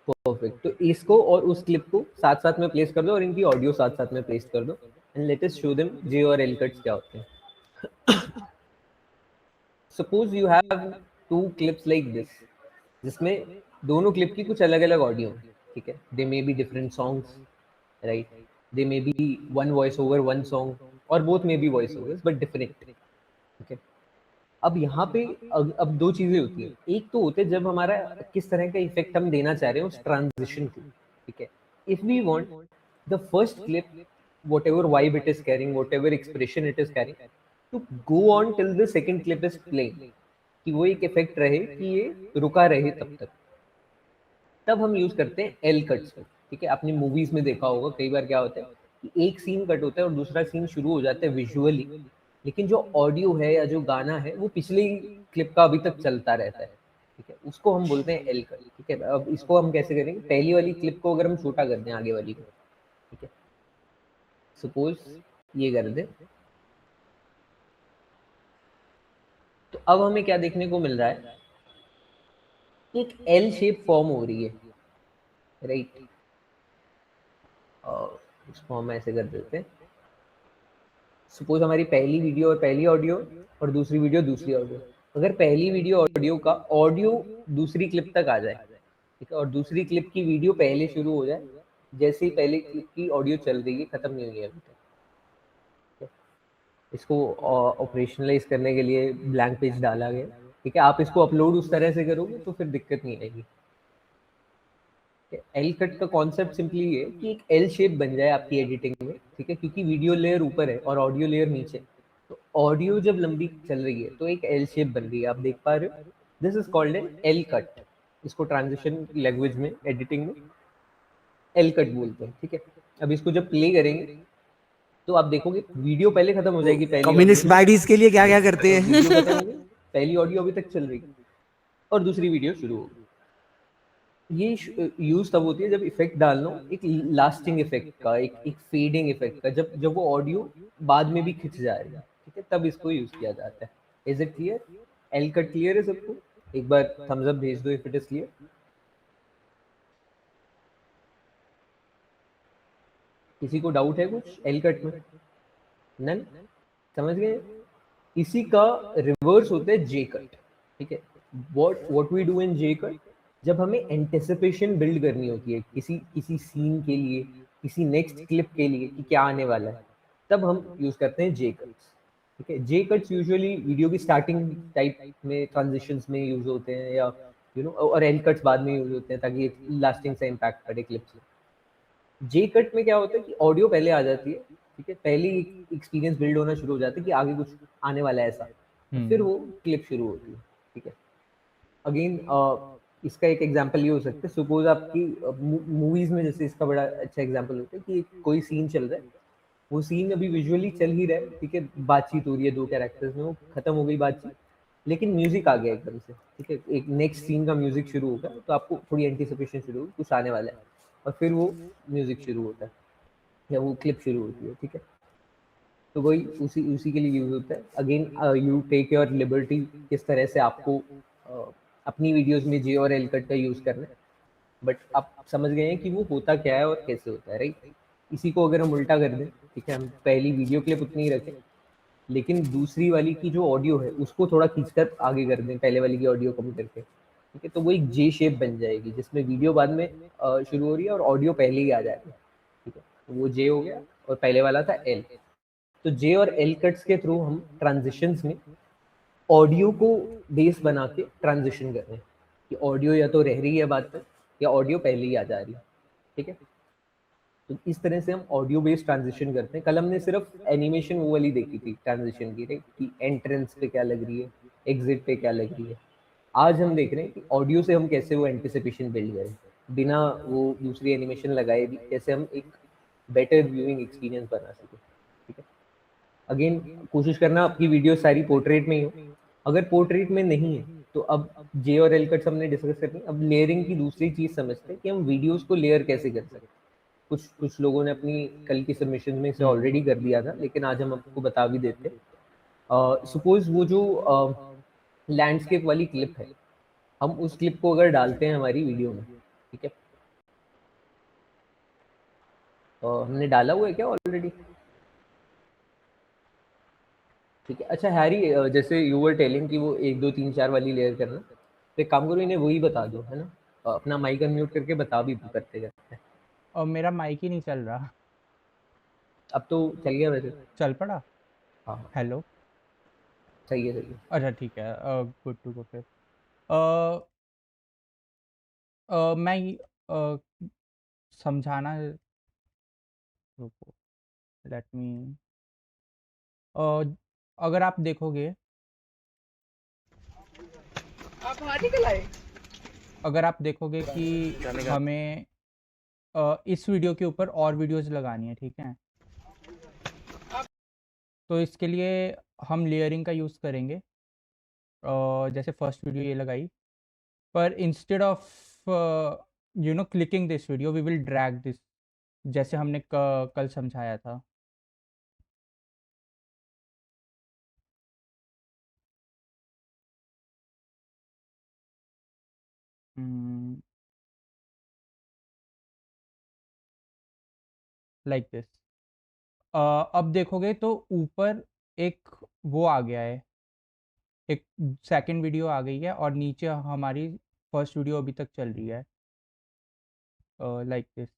Speaker 1: परफेक्ट। तो इसको और उस क्लिप को साथ साथ में प्लेस कर दो और इनकी ऑडियो साथ साथ में प्लेस कर दो, and let us show them J और एल कट्स क्या होते हैं। Suppose you have two clips like this, जिसमें दोनों क्लिप की कुछ अलग अलग ऑडियो, ठीक है, they may be different songs, right, they may be one voice over one song, और both may be voice overs but different. ठीक है, अब यहाँ पे अब दो चीजें होती हैं। एक तो होते हैं जब हमारा किस तरह का इफेक्ट हम देना चाह रहे हैं उस ट्रांजिशन को। ठीक है, if we want the first clip, whatever vibe it is carrying, whatever expression it is carrying, to go on till the second clip is playing, कि वो एक इफेक्ट रहे, कि ये रुका रहे तब तक, तब हम यूज करते हैं एल कट्स को। ठीक है, आपने मूवीज में देखा होगा कई बार क्या होता है कि एक सीन कट होता है और दूसरा सीन शुरू हो जाता है विजुअली, लेकिन जो ऑडियो है या जो गाना है वो पिछले क्लिप का अभी तक चलता रहता है। ठीक है, उसको हम बोलते हैं एल कट। ठीक है, अब इसको हम कैसे करेंगे, पहली वाली क्लिप को अगर हम छोटा कर दें आगे वाली को, ठीक है, सपोज ये कर दें, तो अब हमें क्या देखने को मिल रहा है, एक एल शेप फॉर्म हो रही है, राइट। इसको हम ऐसे कर देते हैं, सपोज हमारी पहली वीडियो और पहली ऑडियो और दूसरी वीडियो दूसरी ऑडियो, अगर पहली वीडियो ऑडियो का ऑडियो दूसरी क्लिप तक आ जाए, ठीक है, और दूसरी क्लिप की वीडियो पहले शुरू हो जाए, जैसे ही पहले क्लिप की ऑडियो चल रही है, खत्म नहीं हुई है अभी तक, इसको ऑपरेशनलाइज करने के लिए ब्लैंक पेज डाला गया। ठीक है, आप इसको अपलोड उस तरह से करोगे तो फिर दिक्कत नहीं आएगी। एल कट का कॉन्सेप्ट सिंपली ये कि एक एल शेप बन जाए आपकी एडिटिंग में, ठीक है, क्योंकि वीडियो लेयर ऊपर है और ऑडियो लेयर नीचे, तो ऑडियो जब लंबी चल रही है तो एक एल शेप बन रही है, आप देख पा रहे हो, this is called an L cut. इसको ट्रांजिशन लैंग्वेज में, एडिटिंग में एल कट बोलते हैं। ठीक है, अब इसको जब प्ले करेंगे तो आप देखोगे वीडियो पहले खत्म हो जाएगी, पहली
Speaker 5: कम्युनिस्ट बाइडीज के लिए क्या क्या करते हैं?
Speaker 1: वीडियो खत्म हो गई, पहली ऑडियो अभी तक चल रही है और दूसरी वीडियो शुरू हो गई। ये यूज तब होती है जब इफेक्ट डालना, एक लास्टिंग इफेक्ट का, एक फेडिंग इफेक्ट का, जब वो ऑडियो बाद में भी खिंच जा रही है। ठीक है, तब इसको यूज किया जाता है। Is it clear? L cut clear है सबको? एक बार थम्स अप भेज दो इफ इट इज क्लियर। किसी को डाउट है कुछ एल कट में? नन? समझ गए? इसी का रिवर्स होता है जे कट। ठीक है, what we do in J cut, जब हमें एंटिसिपेशन बिल्ड करनी होती है किसी सीन के लिए, किसी नेक्स्ट क्लिप के लिए कि क्या आने वाला है, तब हम यूज करते हैं जे कट्स। ठीक है, जे कट्स यूजुअली वीडियो की स्टार्टिंग टाइप में ट्रांजिशंस में यूज होते हैं, या और एल कट्स बाद में यूज होते हैं ताकि लास्टिंग सा इम्पैक्ट करे क्लिप्स में। जे कट में क्या होता है कि ऑडियो पहले आ जाती है, ठीक है, पहले एक्सपीरियंस बिल्ड होना शुरू हो जाता है कि आगे कुछ आने वाला है ऐसा, फिर वो क्लिप शुरू होती है। ठीक है, अगेन इसका एक एग्जांपल ये हो सकता है, सपोज आपकी मूवीज में जैसे इसका बड़ा अच्छा एग्जांपल होता है कि कोई सीन चल रहा है वो सीन अभी विजुअली चल ही रहा है, ठीक है, बातचीत हो रही है दो कैरेक्टर्स में, वो खत्म हो गई बातचीत, लेकिन म्यूजिक आ गया एकदम से, ठीक है, एक नेक्स्ट सीन का म्यूजिक शुरू होगा, तो आपको थोड़ी एंटिसिपेशन शुरू होगी, कुछ आने वाला है, और फिर वो म्यूजिक शुरू होता है या वो क्लिप शुरू होती है, ठीक है। तो वही उसी उसी के लिए यूज होता है। Again you take your liberty, किस तरह से आपको अपनी वीडियोस में जे और एल कट का यूज करना है, बट आप समझ गए हैं कि वो होता क्या है और कैसे होता है, राइट। इसी को अगर हम उल्टा कर दें, ठीक है, हम पहली वीडियो क्लिप उतनी ही रखें, लेकिन दूसरी वाली की जो ऑडियो है उसको थोड़ा खींचकर आगे कर दें पहले वाली की ऑडियो कम करके, ठीक है, तो वो एक जे शेप बन जाएगी जिसमें वीडियो बाद में शुरू हो रही है और ऑडियो पहले ही आ जाएगा, ठीक है, तो वो जे हो गया और पहले वाला था एल। तो जे और एल कट्स के थ्रू हम ट्रांजिशंस में ऑडियो को बेस बना के ट्रांजिशन कर रहे हैं कि ऑडियो या तो रह रही है बात पर या ऑडियो पहले ही आ जा रही है, ठीक है। तो इस तरह से हम ऑडियो बेस्ड ट्रांजिशन करते हैं। कल हमने सिर्फ एनिमेशन वो वाली देखी थी ट्रांजिशन की, राइट, कि एंट्रेंस पे क्या लग रही है, एग्जिट पे क्या लग रही है। आज हम देख रहे हैं कि ऑडियो से हम कैसे वो एंटिसिपेशन बिल्ड करें बिना वो दूसरी एनिमेशन लगाए भी, कैसे हम एक बेटर व्यूइंग एक्सपीरियंस बना सकें, ठीक है। अगेन कोशिश करना आपकी वीडियो सारी पोर्ट्रेट में ही हो, अगर पोर्ट्रेट में नहीं है तो अब जे और एल कट्स हमने डिस्कस करनी, अब लेयरिंग की दूसरी चीज समझते हैं कि हम वीडियोस को लेयर कैसे कर सकते हैं। कुछ कुछ लोगों ने अपनी कल की सबमिशन में इसे ऑलरेडी कर दिया था, लेकिन आज हम आपको बता भी देते हैं। सपोज वो जो लैंडस्केप वाली क्लिप है, हम उस क्लिप को अगर डालते हैं हमारी वीडियो में, ठीक है, हमने डाला हुआ है क्या ऑलरेडी, ठीक है। अच्छा हैरी, जैसे यू वर टेलिंग कि वो 1 2 3 4 वाली लेयर करना, तो एक काम करो इन्हें वही बता दो, है ना, अपना माइक अनम्यूट करके बता भी करते करते।
Speaker 2: और मेरा माइक ही नहीं चल रहा।
Speaker 1: अब तो चल गया वैसे।
Speaker 2: चल पड़ा।
Speaker 1: हाँ
Speaker 2: हेलो।
Speaker 1: सही है सही है।
Speaker 2: अच्छा ठीक है, गुड टू गो फिर। अ, मैं अ, समझाना, रुको, लेट मी, अगर आप देखोगे, अगर आप देखोगे कि हमें इस वीडियो के ऊपर और वीडियोस लगानी है, ठीक है, तो इसके लिए हम लेयरिंग का यूज़ करेंगे। जैसे फर्स्ट वीडियो ये लगाई, पर instead of clicking this video we will drag this, जैसे हमने कल समझाया था। Like this. अब देखोगे तो ऊपर एक वो आ गया है, एक सेकंड वीडियो आ गई है, और नीचे हमारी फर्स्ट वीडियो अभी तक चल रही है, लाइक दिस।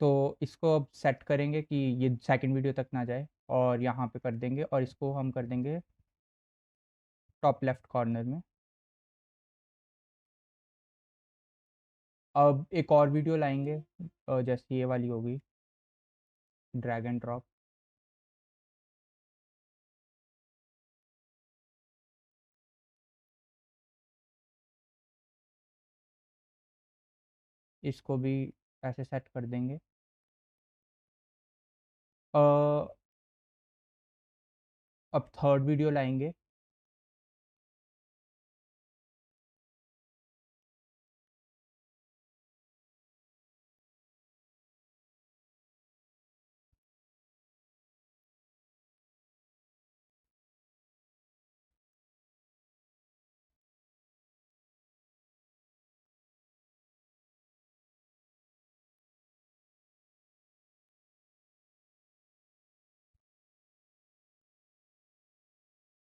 Speaker 2: तो इसको अब सेट करेंगे कि ये सेकंड वीडियो तक ना जाए, और यहाँ पे कर देंगे, और इसको हम कर देंगे टॉप लेफ्ट कॉर्नर में। अब एक और वीडियो लाएंगे, जैसे ये वाली होगी, ड्रैग एंड ड्रॉप। इसको भी ऐसे सेट कर देंगे। अ, अब थर्ड वीडियो लाएंगे।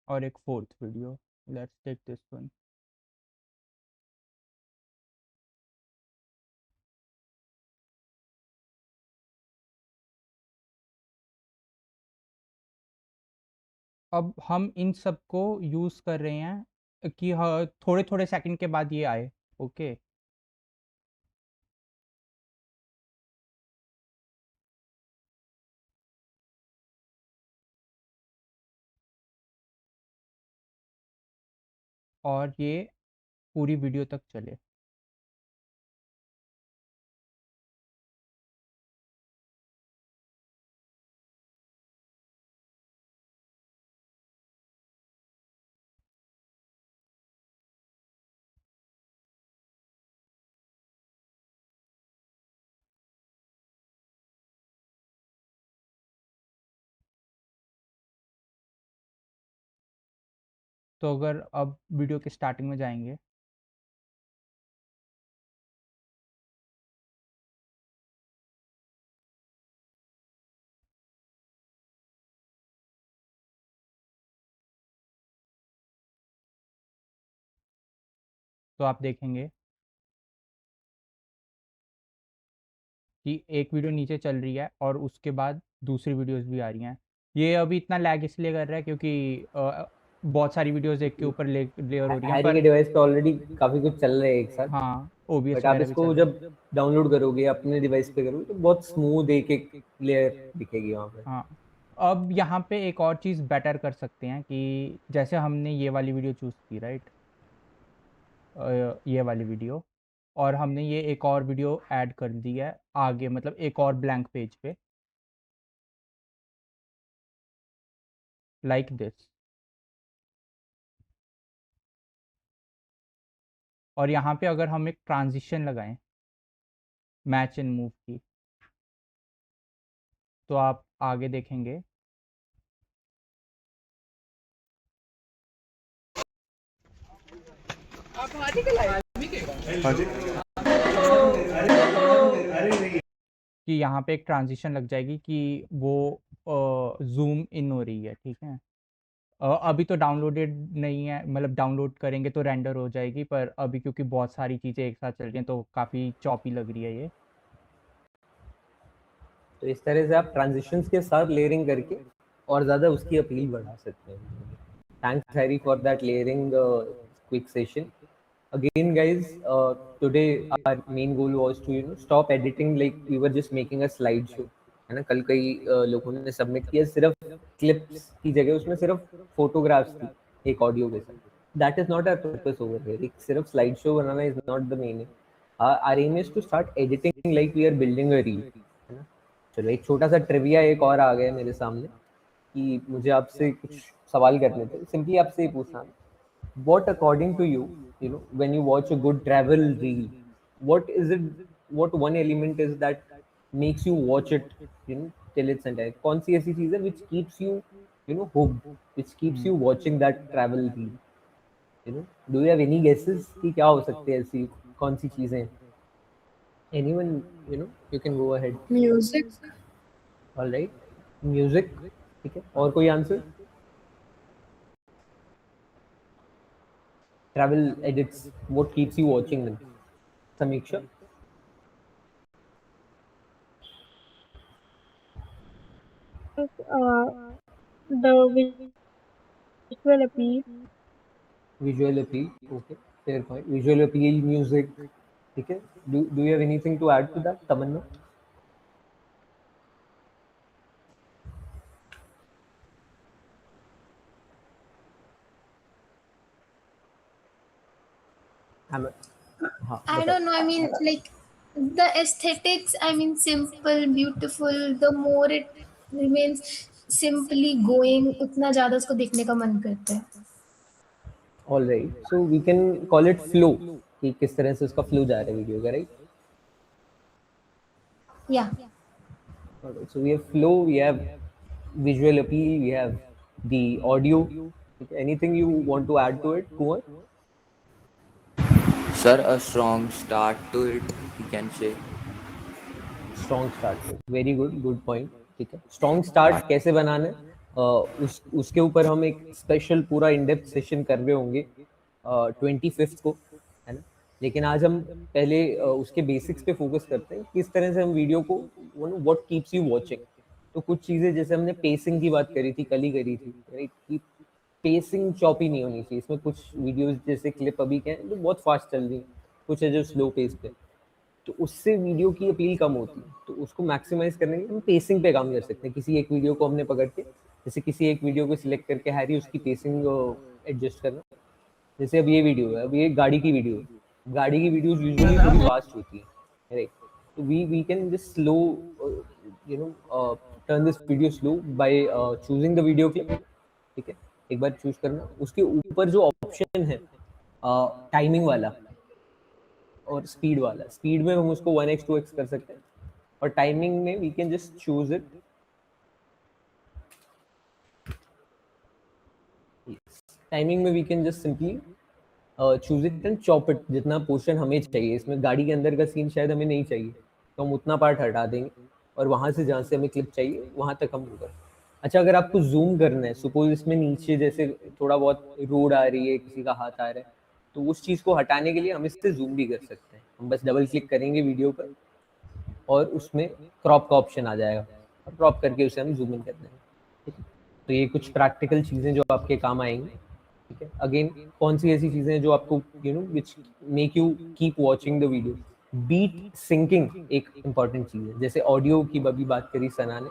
Speaker 2: और एक fourth video, let's take this one. अब हम इन सब को यूज़ कर रहे हैं कि थोड़े थोड़े सेकंड के बाद ये आए, ओके। और ये पूरी वीडियो तक चले। तो अगर अब वीडियो के स्टार्टिंग में जाएंगे, तो आप देखेंगे कि एक वीडियो नीचे चल रही है और उसके बाद दूसरी वीडियोस भी आ रही हैं। ये अभी इतना लैग इसलिए कर रहा है क्योंकि बहुत सारी वीडियोस एक के ऊपर लेयर हो रही हैं,
Speaker 1: हैरी के
Speaker 2: पर
Speaker 1: डिवाइस पे ऑलरेडी काफी कुछ चल रहा है एक साथ,
Speaker 2: हाँ ओबीएस
Speaker 1: बट आप
Speaker 2: वगैरह भी चल
Speaker 1: इसको
Speaker 2: रहा है।
Speaker 1: जब डाउनलोड करोगे अपने डिवाइस पे करोगे तो बहुत स्मूथ एक एक लेयर दिखेगी वहाँ पे।
Speaker 2: हाँ, अब यहाँ पे एक और चीज़ बेटर कर सकते हैं कि जैसे हमने ये वाली वीडियो चूज़ की, राइट, ये वाली वीडियो, और हमने ये एक और वीडियो ऐड कर दी है आगे, मतलब एक और ब्लैंक पेज पे, लाइक दिस। और यहाँ पे अगर हम एक ट्रांजिशन लगाएं मैच एंड मूव की, तो आप आगे देखेंगे कि यहाँ पे एक ट्रांजिशन लग जाएगी कि वो जूम इन हो रही है, ठीक है। अभी तो डाउनलोडेड नहीं है, मतलब डाउनलोड करेंगे तो रेंडर हो जाएगी, पर अभी क्योंकि बहुत सारी चीज़ें एक साथ चल रही हैं तो काफ़ी चॉपी लग रही है ये।
Speaker 1: तो इस तरह से आप ट्रांजिशंस के साथ लेयरिंग करके और ज़्यादा उसकी अपील बढ़ा सकते हैं। Thanks Harry for that layering quick session. Again guys, today our main goal was to stop editing like we were just making a slideshow, है ना. कल कई लोगों ने सबमिट किया सिर्फ क्लिप्स की जगह उसमें सिर्फ फोटोग्राफ्स थी एक ऑडियो के साथ. That is not our purpose over here. एक सिर्फ स्लाइड शो बनाना is not the main. Our aim is to start editing like we are building a reel, है ना. चलो एक छोटा सा ट्रिविया एक और आ गया मेरे सामने कि मुझे आपसे कुछ सवाल करने थे. सिंपली आपसे ये पूछना, what according to you, when you watch a good travel reel, what is it, what one element is that makes you watch it, till its entire. कौन सी ऐसी चीज है which keeps you, hooked, which keeps you watching that travel reel, do you have any guesses कि क्या हो सकती है ऐसी कौन सी चीजें. anyone, you can go ahead.
Speaker 3: Music.
Speaker 1: All right, music. ठीक है, और कोई answer. Travel edits, what keeps you watching them? Samiksha.
Speaker 6: The visual appeal.
Speaker 1: Visual appeal. Okay, fair point. Visual appeal, music. Okay. Do you have anything to add to that, Tamanna? हाँ,
Speaker 8: I don't know. I mean, like the aesthetics, I mean, simple, beautiful. The more it remains simply going, उतना ज़्यादा उसको देखने का मन करता है.
Speaker 1: all right. So we can call it flow. कि किस तरह से उसका flow जा रहा है वीडियो का, right?
Speaker 8: Yeah.
Speaker 1: All right. So we have flow, we have visual appeal, we have the audio. Okay. Anything you want to add to it, Kumar?
Speaker 9: Sir, a strong start to it, you can say.
Speaker 1: Strong start. Very good, good point. ठीक है, strong start कैसे बनाना है उसके ऊपर हम एक special पूरा in depth session कर रहे होंगे 25th को, है ना. लेकिन आज हम पहले उसके बेसिक्स पे फोकस करते हैं, किस तरह से हम वीडियो को व्हाट कीप्स यू वाचिंग. तो कुछ चीज़ें जैसे हमने पेसिंग की बात करी थी, कल ही करी थी, राइट, कि पेसिंग चॉपी नहीं होनी चाहिए. इसमें कुछ वीडियोस जैसे क्लिप अभी के हैं जो बहुत फास्ट चल रही है, कुछ है जो स्लो पेस पे, तो उससे वीडियो की अपील कम होती है. तो उसको मैक्सिमाइज करने के लिए हम पेसिंग पे काम कर सकते हैं. किसी एक वीडियो को हमने पकड़ के, जैसे किसी एक वीडियो को सिलेक्ट करके हैरी उसकी पेसिंग एडजस्ट करना. जैसे अब ये वीडियो है, अब ये गाड़ी की वीडियो है. गाड़ी की वीडियोस यूजुअली थोड़ी फास्ट होती है, राइट. तो we can just slow, turn this video slow by choosing the video clip. ठीक है, एक बार चूज करना. उसके ऊपर जो ऑप्शन है टाइमिंग वाला और स्पीड वाला, स्पीड में हम उसको 1x 2x कर सकते हैं, और टाइमिंग में we can just choose it timing में we can just simply choose it and chop it, जितना पोर्शन हमें चाहिए। इसमें गाड़ी के अंदर का सीन शायद हमें नहीं चाहिए, तो हम उतना पार्ट हटा देंगे और वहाँ से जहाँ से हमें क्लिप चाहिए वहाँ तक हम होगा। अच्छा, अगर आपको जूम करना है, सपोज इसमें नीचे जैसे थोड़ा बहुत रोड आ रही है, किसी का हाथ आ रहा है, तो उस चीज़ को हटाने के लिए हम इससे जूम भी कर सकते हैं। हम बस डबल क्लिक करेंगे वीडियो पर और उसमें क्रॉप का ऑप्शन आ जाएगा, और क्रॉप करके उसे हम जूम इन कर देंगे। ठीक है, तो ये कुछ प्रैक्टिकल चीज़ें जो आपके काम आएंगी। ठीक है, अगेन कौन सी ऐसी चीज़ें हैं जो आपको which make you keep watching the video. Beat syncing एक इम्पॉर्टेंट चीज़ है। जैसे ऑडियो की अभी बात करी सना ने,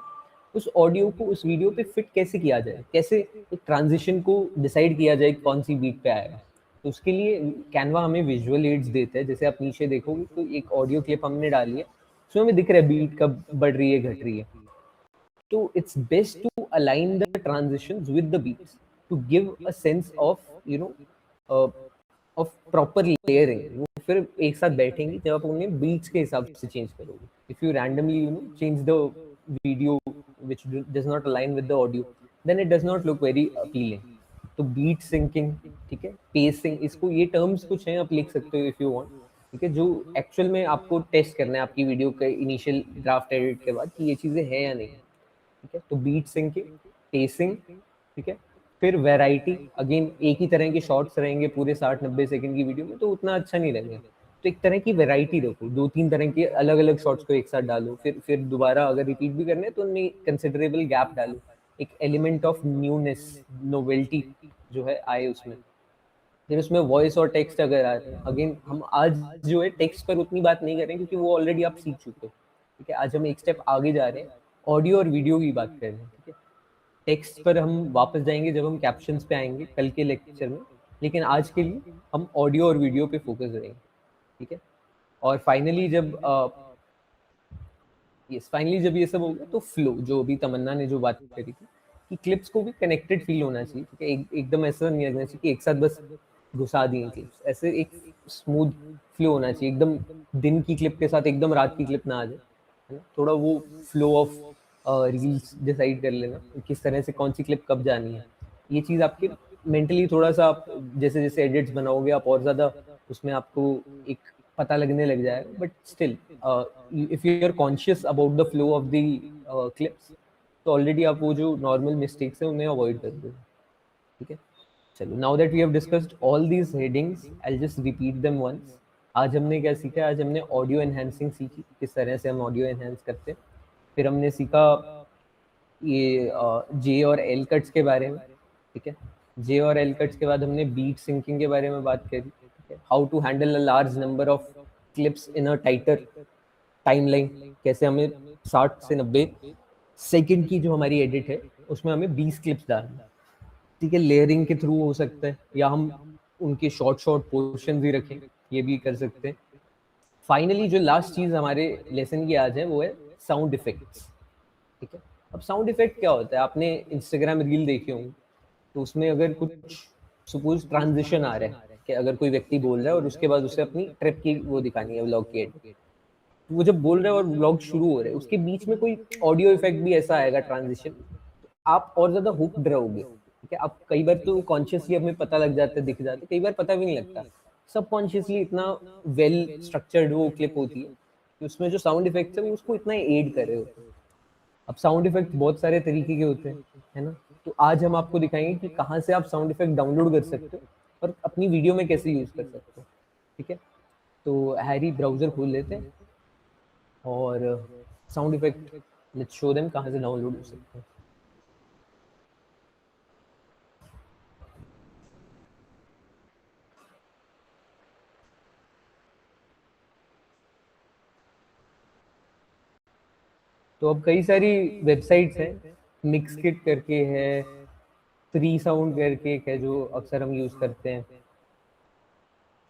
Speaker 1: उस ऑडियो को उस वीडियो पे फिट कैसे किया जाए, कैसे एक ट्रांजिशन को डिसाइड किया जाए कौन सी बीट पे आएगा। तो उसके लिए कैनवा हमें विजुअल एड्स देता है। जैसे आप नीचे देखोगे तो एक ऑडियो क्लिप हमने डाली है, उसमें हमें दिख रहा है बीट कब बढ़ रही है, घट रही है। So it's best to align the transitions with the beats to give a sense of uh, of proper layering. वो फिर एक साथ बैठेंगी जब आप उन्हें beats के हिसाब से change करोगे. If you randomly change the video which does not align with the audio, then it does not look very appealing. तो beat syncing, ठीक है, pacing, इसको ये terms कुछ हैं, आप लिख सकते हो if you want. ठीक है, जो एक्चुअल में आपको टेस्ट करना है आपकी वीडियो के इनिशियल ड्राफ्ट एडिट के बाद कि ये चीज़ें हैं या नहीं। ठीक है, तो बीट सिंकिंग, पेसिंग, ठीक है, फिर वैरायटी। अगेन एक ही तरह के शॉर्ट्स रहेंगे पूरे 60-90 सेकंड की वीडियो में तो उतना अच्छा नहीं लगेगा, तो एक तरह की वैरायटी रखो, 2-3 तरह के अलग अलग शॉर्ट्स को एक साथ डालो, फिर दोबारा अगर रिपीट भी करने हैं तो उनमें कंसिडरेबल गैप डालो, एक एलिमेंट ऑफ न्यूनेस, नोवेल्टी जो है आए उसमें। फिर उसमें वॉइस और टेक्स्ट अगर आ रहे हैं, अगेन हम आज जो है टेक्स्ट पर उतनी बात नहीं करें क्योंकि वो ऑलरेडी आप सीख चुके हो। ठीक है, आज हम एक स्टेप आगे जा रहे हैं, ऑडियो और वीडियो की बात कर रहे हैं। ठीक है, टेक्स्ट पर हम वापस जाएंगे जब हम कैप्शंस पे आएंगे कल के लेक्चर में, लेकिन आज के लिए हम ऑडियो और वीडियो पे फोकस रहेंगे। ठीक है, और फाइनली जब ये सब होगा तो फ्लो, जो अभी तमन्ना ने जो बात करी थी कि क्लिप्स को भी कनेक्टेड फील होना चाहिए। ठीक है, एकदम ऐसा नहीं लगना चाहिए कि एक साथ बस घुसा दिए क्लिप्स, ऐसे एक स्मूथ फ्लो होना चाहिए, एकदम दिन की क्लिप के साथ एकदम रात की क्लिप ना आ जाए, है ना। थोड़ा वो फ्लो ऑफ रील्स डिसाइड कर लेना किस तरह से कौन सी क्लिप कब जानी है। ये चीज़ आपके मेंटली थोड़ा सा, आप जैसे जैसे एडिट्स बनाओगे आप और ज़्यादा उसमें आपको एक पता लगने लग जाएगा, but still if you are conscious about the flow of the clips, तो ऑलरेडी आप वो जो नॉर्मल मिस्टेक्स है उन्हें अवॉइड कर दोगे। ठीक है, चलो, now that we have discussed all these headings, I will just repeat them once. आज हमने क्या सीखा? आज हमने ऑडियो एनहांसिंग सीखी, किस तरह से हम ऑडियो एनहांस करते हैं। फिर हमने सीखा ये जे और एल कट्स के बारे में। ठीक है, जे और एल कट्स के बाद हमने बीट सिंकिंग के बारे में बात करी। ठीक है, how to handle a large number of clips in a tighter timeline, कैसे हमें 60 से 90 सेकंड की जो हमारी एडिट है उसमें हमें 20 क्लिप्स डालना। ठीक है, लेयरिंग के थ्रू हो सकता है या हम उनके शॉर्ट शॉर्ट पोर्शन भी रखें, ये भी कर सकते हैं। फाइनली जो लास्ट चीज हमारे लेसन की आज है वो है साउंड इफेक्ट्स। ठीक है, अब साउंड इफेक्ट क्या होता है? आपने इंस्टाग्राम रील देखी होंगी, तो उसमें अगर कुछ सपोज ट्रांजिशन आ रहा है कि अगर कोई व्यक्ति बोल रहा है और उसके बाद उसे अपनी ट्रिप की वो दिखानी है, व्लॉग की एड, वो जब बोल रहा है और व्लॉग शुरू हो रहा है उसके बीच में कोई ऑडियो इफेक्ट भी ऐसा आएगा ट्रांजिशन, आप और ज्यादा हुक्ड रहोगे। ठीक है, आप कई बार तो कॉन्शियसली हमें पता लग जाता है, दिख जाता है, कई बार पता भी नहीं लगता, सब कॉन्शियसली इतना वेल स्ट्रक्चर्ड वो क्लिप होती है कि उसमें जो साउंड इफेक्ट्स है वो उसको इतना एड कर रहे होते हैं। अब साउंड इफेक्ट बहुत सारे तरीके के होते हैं, है ना। तो आज हम आपको दिखाएंगे कि कहाँ से आप साउंड इफेक्ट डाउनलोड कर सकते हो और अपनी वीडियो में कैसे यूज कर सकते हो। ठीक है, तो हैरी ब्राउजर खोल लेते हैं और sound effect let's show them कहाँ से डाउनलोड हो सकते हैं। तो अब कई सारी वेबसाइट्स हैं, मिक्सकिट करके है, फ्री साउंड करके एक है जो अक्सर हम यूज करते हैं,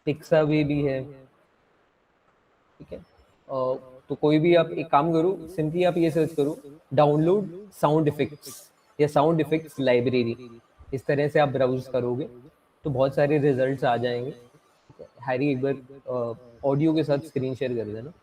Speaker 1: पिक्सावे भी है। ठीक है, तो कोई भी आप एक काम करो, सिंपली आप ये सर्च करो डाउनलोड साउंड इफेक्ट्स या साउंड इफेक्ट्स लाइब्रेरी, इस तरह से आप ब्राउज करोगे तो बहुत सारे रिजल्ट्स आ जाएंगे। हैरी एक बार ऑडियो के साथ स्क्रीन शेयर कर देना।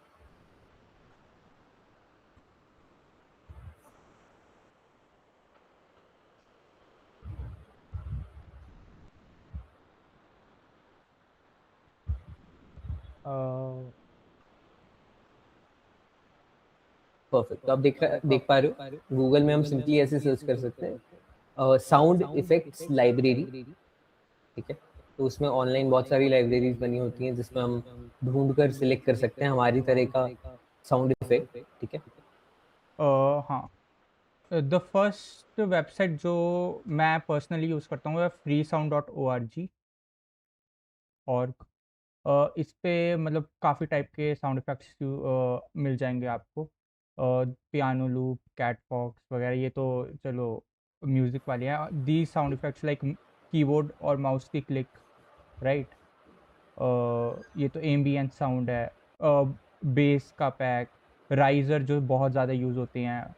Speaker 1: परफेक्ट। तो आप देख पा रहे हो गूगल में हम सिंपली ऐसे सर्च कर सकते हैं साउंड इफेक्ट्स लाइब्रेरी, ठीक है। तो उसमें ऑनलाइन बहुत सारी लाइब्रेरीज बनी होती हैं जिसमें हम ढूंढ कर सिलेक्ट कर सकते हैं हमारी तरह का साउंड इफेक्ट, ठीक है।
Speaker 2: हाँ, द फर्स्ट वेबसाइट जो मैं पर्सनली यूज़ करता हूँ वो है freesound.org। और इस पे मतलब काफ़ी टाइप के साउंड इफ़ेक्ट्स मिल जाएँगे आपको। पियानो लूप, कैट फॉक्स वगैरह, ये तो चलो म्यूज़िक वाली हैं। These sound effects like keyboard और माउस की क्लिक, राइट? ये तो एम्बिएंट साउंड है। बेस का पैक, राइज़र जो बहुत ज़्यादा यूज़ होते हैं,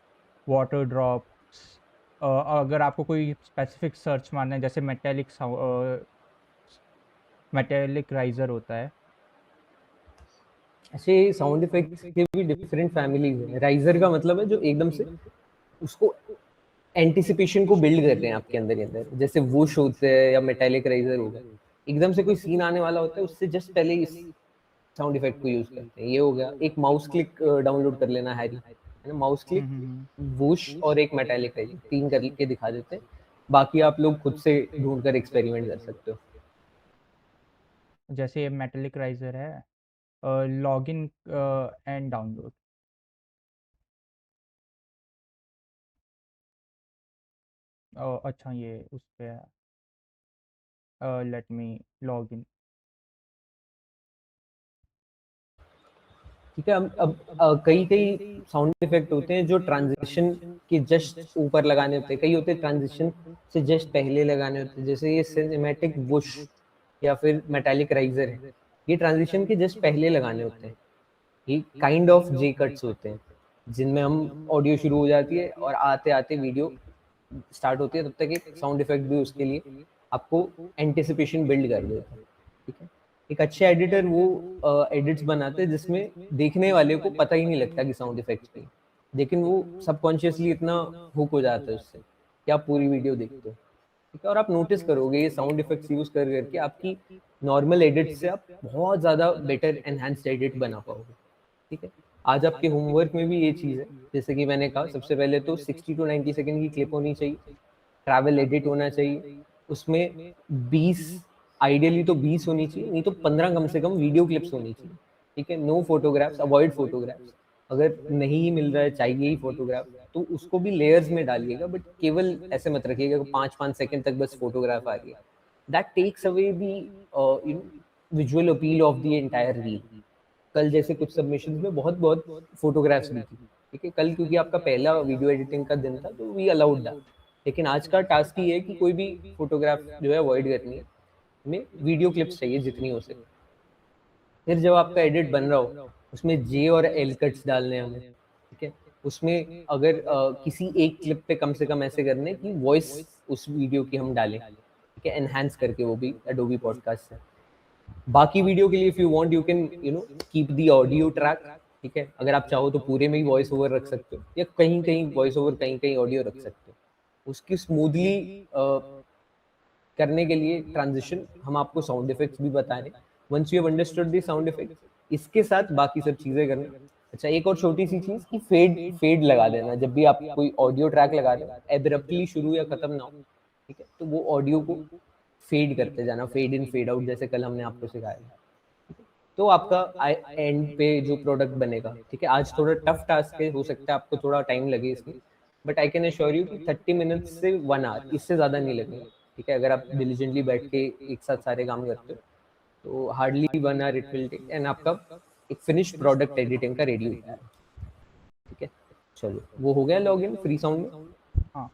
Speaker 2: वाटर ड्रॉप्स। अगर आपको कोई स्पेसिफ़िक सर्च मारना है जैसे मेटालिक राइज़र होता है।
Speaker 1: ऐसे साउंड इफेक्ट्स के भी डिफरेंट फैमिलीज हैं। राइजर का मतलब है जो एकदम से उसको एंटिसिपेशन को बिल्ड करते हैं आपके अंदर ही अंदर, जैसे वुश होते हैं या मेटालिक राइजर होगा, एकदम से कोई सीन आने वाला होता है उससे जस्ट पहले इस साउंड इफेक्ट को यूज करते हैं। ये हो गया। एक माउस क्लिक डाउनलोड कर लेना हैरी, है ना, माउस
Speaker 2: हुँ,
Speaker 1: क्लिक,
Speaker 2: हुँ, हुँ।
Speaker 1: वुश और एक मेटालिक राइजर, 3 करके दिखा देते हैं। बाकी आप लोग खुद से ढूंढ कर एक्सपेरिमेंट कर सकते हो।
Speaker 2: जैसे ये मेटालिक राइज़र है, लॉगिन एंड डाउनलोड। अच्छा ये उस पे है। Let me login.
Speaker 1: ठीक है। अब कई कई साउंड इफेक्ट होते हैं जो ट्रांजिशन के जस्ट ऊपर लगाने होते हैं, कई होते हैं ट्रांजिशन से जस्ट पहले लगाने होते हैं, जैसे ये सिनेमैटिक वुश या फिर मेटालिक राइजर है, ये ट्रांजिशन के जस्ट पहले लगाने होते हैं। ये काइंड ऑफ जे कट्स होते हैं जिनमें हम ऑडियो शुरू हो जाती है और आते आते वीडियो स्टार्ट होती है, तब तक एक साउंड इफेक्ट भी उसके लिए आपको एंटिसिपेशन बिल्ड कर देता है, ठीक है। एक अच्छे एडिटर वो एडिट्स बनाते हैं जिसमें देखने वाले को पता ही नहीं लगता कि साउंड इफेक्ट्स पे, लेकिन वो सबकॉन्शियसली इतना हुक हो जाता है उससे कि आप पूरी वीडियो देखते हो, ठीक है। और आप नोटिस करोगे ये साउंड इफेक्ट्स यूज कर करके आपकी नॉर्मल एडिट से आप बहुत ज़्यादा बेटर एनहांस्ड एडिट बना पाओगे, ठीक है। आज आपके होमवर्क में भी ये चीज़ है, जैसे कि मैंने कहा सबसे पहले तो 60 टू 90 सेकंड की क्लिप होनी चाहिए, ट्रैवल एडिट होना चाहिए, उसमें 20, आइडियली तो 20 होनी चाहिए, नहीं तो 15 कम से कम वीडियो क्लिप्स होनी चाहिए, ठीक है। No photographs, avoid photographs. अगर नहीं ही मिल रहा है, चाहिए ही फोटोग्राफ, तो उसको भी लेयर्स में डालिएगा, बट केवल ऐसे मत रखिएगा कि 5-5 सेकंड तक बस फोटोग्राफ आ रही है। That takes away the visual appeal of the entire reel. कल जैसे कुछ सबमिशंस में बहुत बहुत फोटोग्राफ्स भी थी, ठीक है। कल क्योंकि आपका पहला वीडियो एडिटिंग का दिन था तो वी अलाउड दैट, लेकिन आज का टास्क ये है कि कोई भी फोटोग्राफ जो है अवॉइड करनी है, हमें वीडियो क्लिप्स चाहिए जितनी हो सके। फिर जब आपका एडिट बन रहा हो उसमें जे और एल कट्स डालने हैं हमें, ठीक है। उसमें अगर किसी एक क्लिप पे कम से कम ऐसे करने कि वॉइस उस वीडियो की हम डालें, ठीक है, एनहांस करके, वो भी एडोबी पॉडकास्ट से। बाकी वीडियो के लिए if you want you can keep the audio track, ठीक है। अगर आप चाहो तो पूरे में ही वॉइस ओवर रख सकते हो या कहीं कहीं वॉइस ओवर कहीं कहीं ऑडियो रख सकते हो। उसकी स्मूथली करने के लिए ट्रांजिशन हम आपको साउंड इफेक्ट्स भी बता रहे हैं। Once you have understood the sound effects, इसके साथ बाकी सब चीजें करना। अच्छा, एक और छोटी सी चीज कि फेड फेड लगा देना जब भी आप कोई ऑडियो ट्रैक लगा रहे हो, एब्रप्टली शुरू या खत्म ना हो, ठीक है। तो वो ऑडियो को फेड करते जाना, फेड इन फेड आउट, जैसे कल हमने आपको सिखाया था। तो आपका एंड पे जो प्रोडक्ट बनेगा, ठीक है। आज थोड़ा टफ टास्क है, हो सकता है आपको थोड़ा टाइम लगे इसमें, but I can assure you कि 30 मिनट्स से 1 आवर, इससे ज़्यादा नहीं लगेगा, ठीक है। अगर आप डिलीजेंटली बैठ के एक साथ सारे काम करते हो तो hardly 1 hour it will take, and आपका एक फिनिश प्रोडक्ट एडिटिंग का रेडी होता है, ठीक है। चलो, वो हो गया लॉग इन फ्री साउंड में।
Speaker 2: हाँ।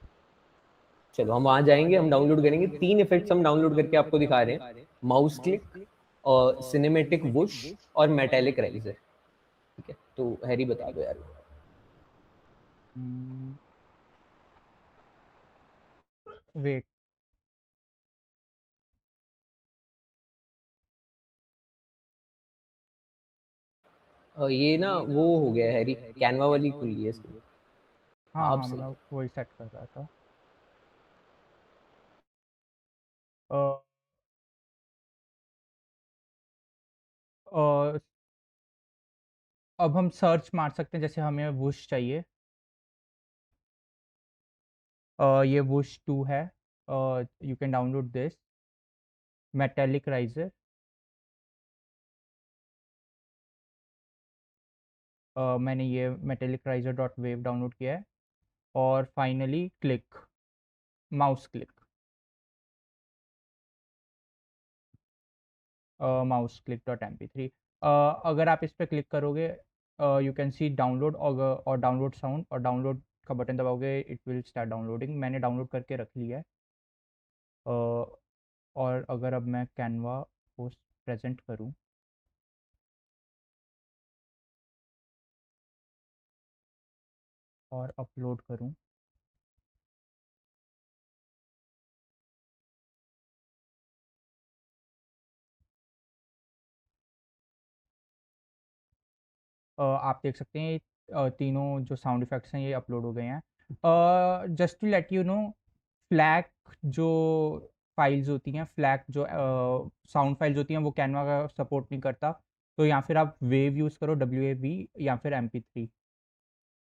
Speaker 1: चलो हम वहाँ जाएंगे, हम डाउनलोड करेंगे। 3 इफेक्ट्स हम डाउनलोड करके आपको दिखा रहे हैं, माउस क्लिक और सिनेमेटिक वुश और मेटालिक राइजर, ठीक है। तो हैरी बता दो यार।
Speaker 2: वेट।
Speaker 1: ये ना वो हो गया हैरी, कैनवा वाली खुली है इसमें।
Speaker 2: हाँ,
Speaker 1: आप
Speaker 2: हाँ,
Speaker 1: सही।
Speaker 2: मैं वही सेट कर रहा था। अ अब हम सर्च मार सकते हैं, जैसे हमें वुश चाहिए। ये वुश 2 है। You can download this metallic riser. मैंने ये metallic riser dot wave download किया है। और finally click, mouse click, mouse click dot mp3। अगर आप इस पर क्लिक करोगे यू कैन सी डाउनलोड और डाउनलोड साउंड, और डाउनलोड का बटन दबाओगे इट विल स्टार्ट डाउनलोडिंग। मैंने डाउनलोड करके रख लिया है। और अगर अब मैं कैनवा को प्रेजेंट करूं, और अपलोड करूं, आप देख सकते हैं तीनों जो साउंड इफ़ेक्ट्स हैं ये अपलोड हो गए हैं। Just to let you know, FLAC जो फाइल्स होती हैं, फ्लैक जो साउंड फाइल्स होती हैं, वो कैनवा का सपोर्ट नहीं करता। तो या फिर आप वेव यूज़ करो, WAV, या फिर MP3।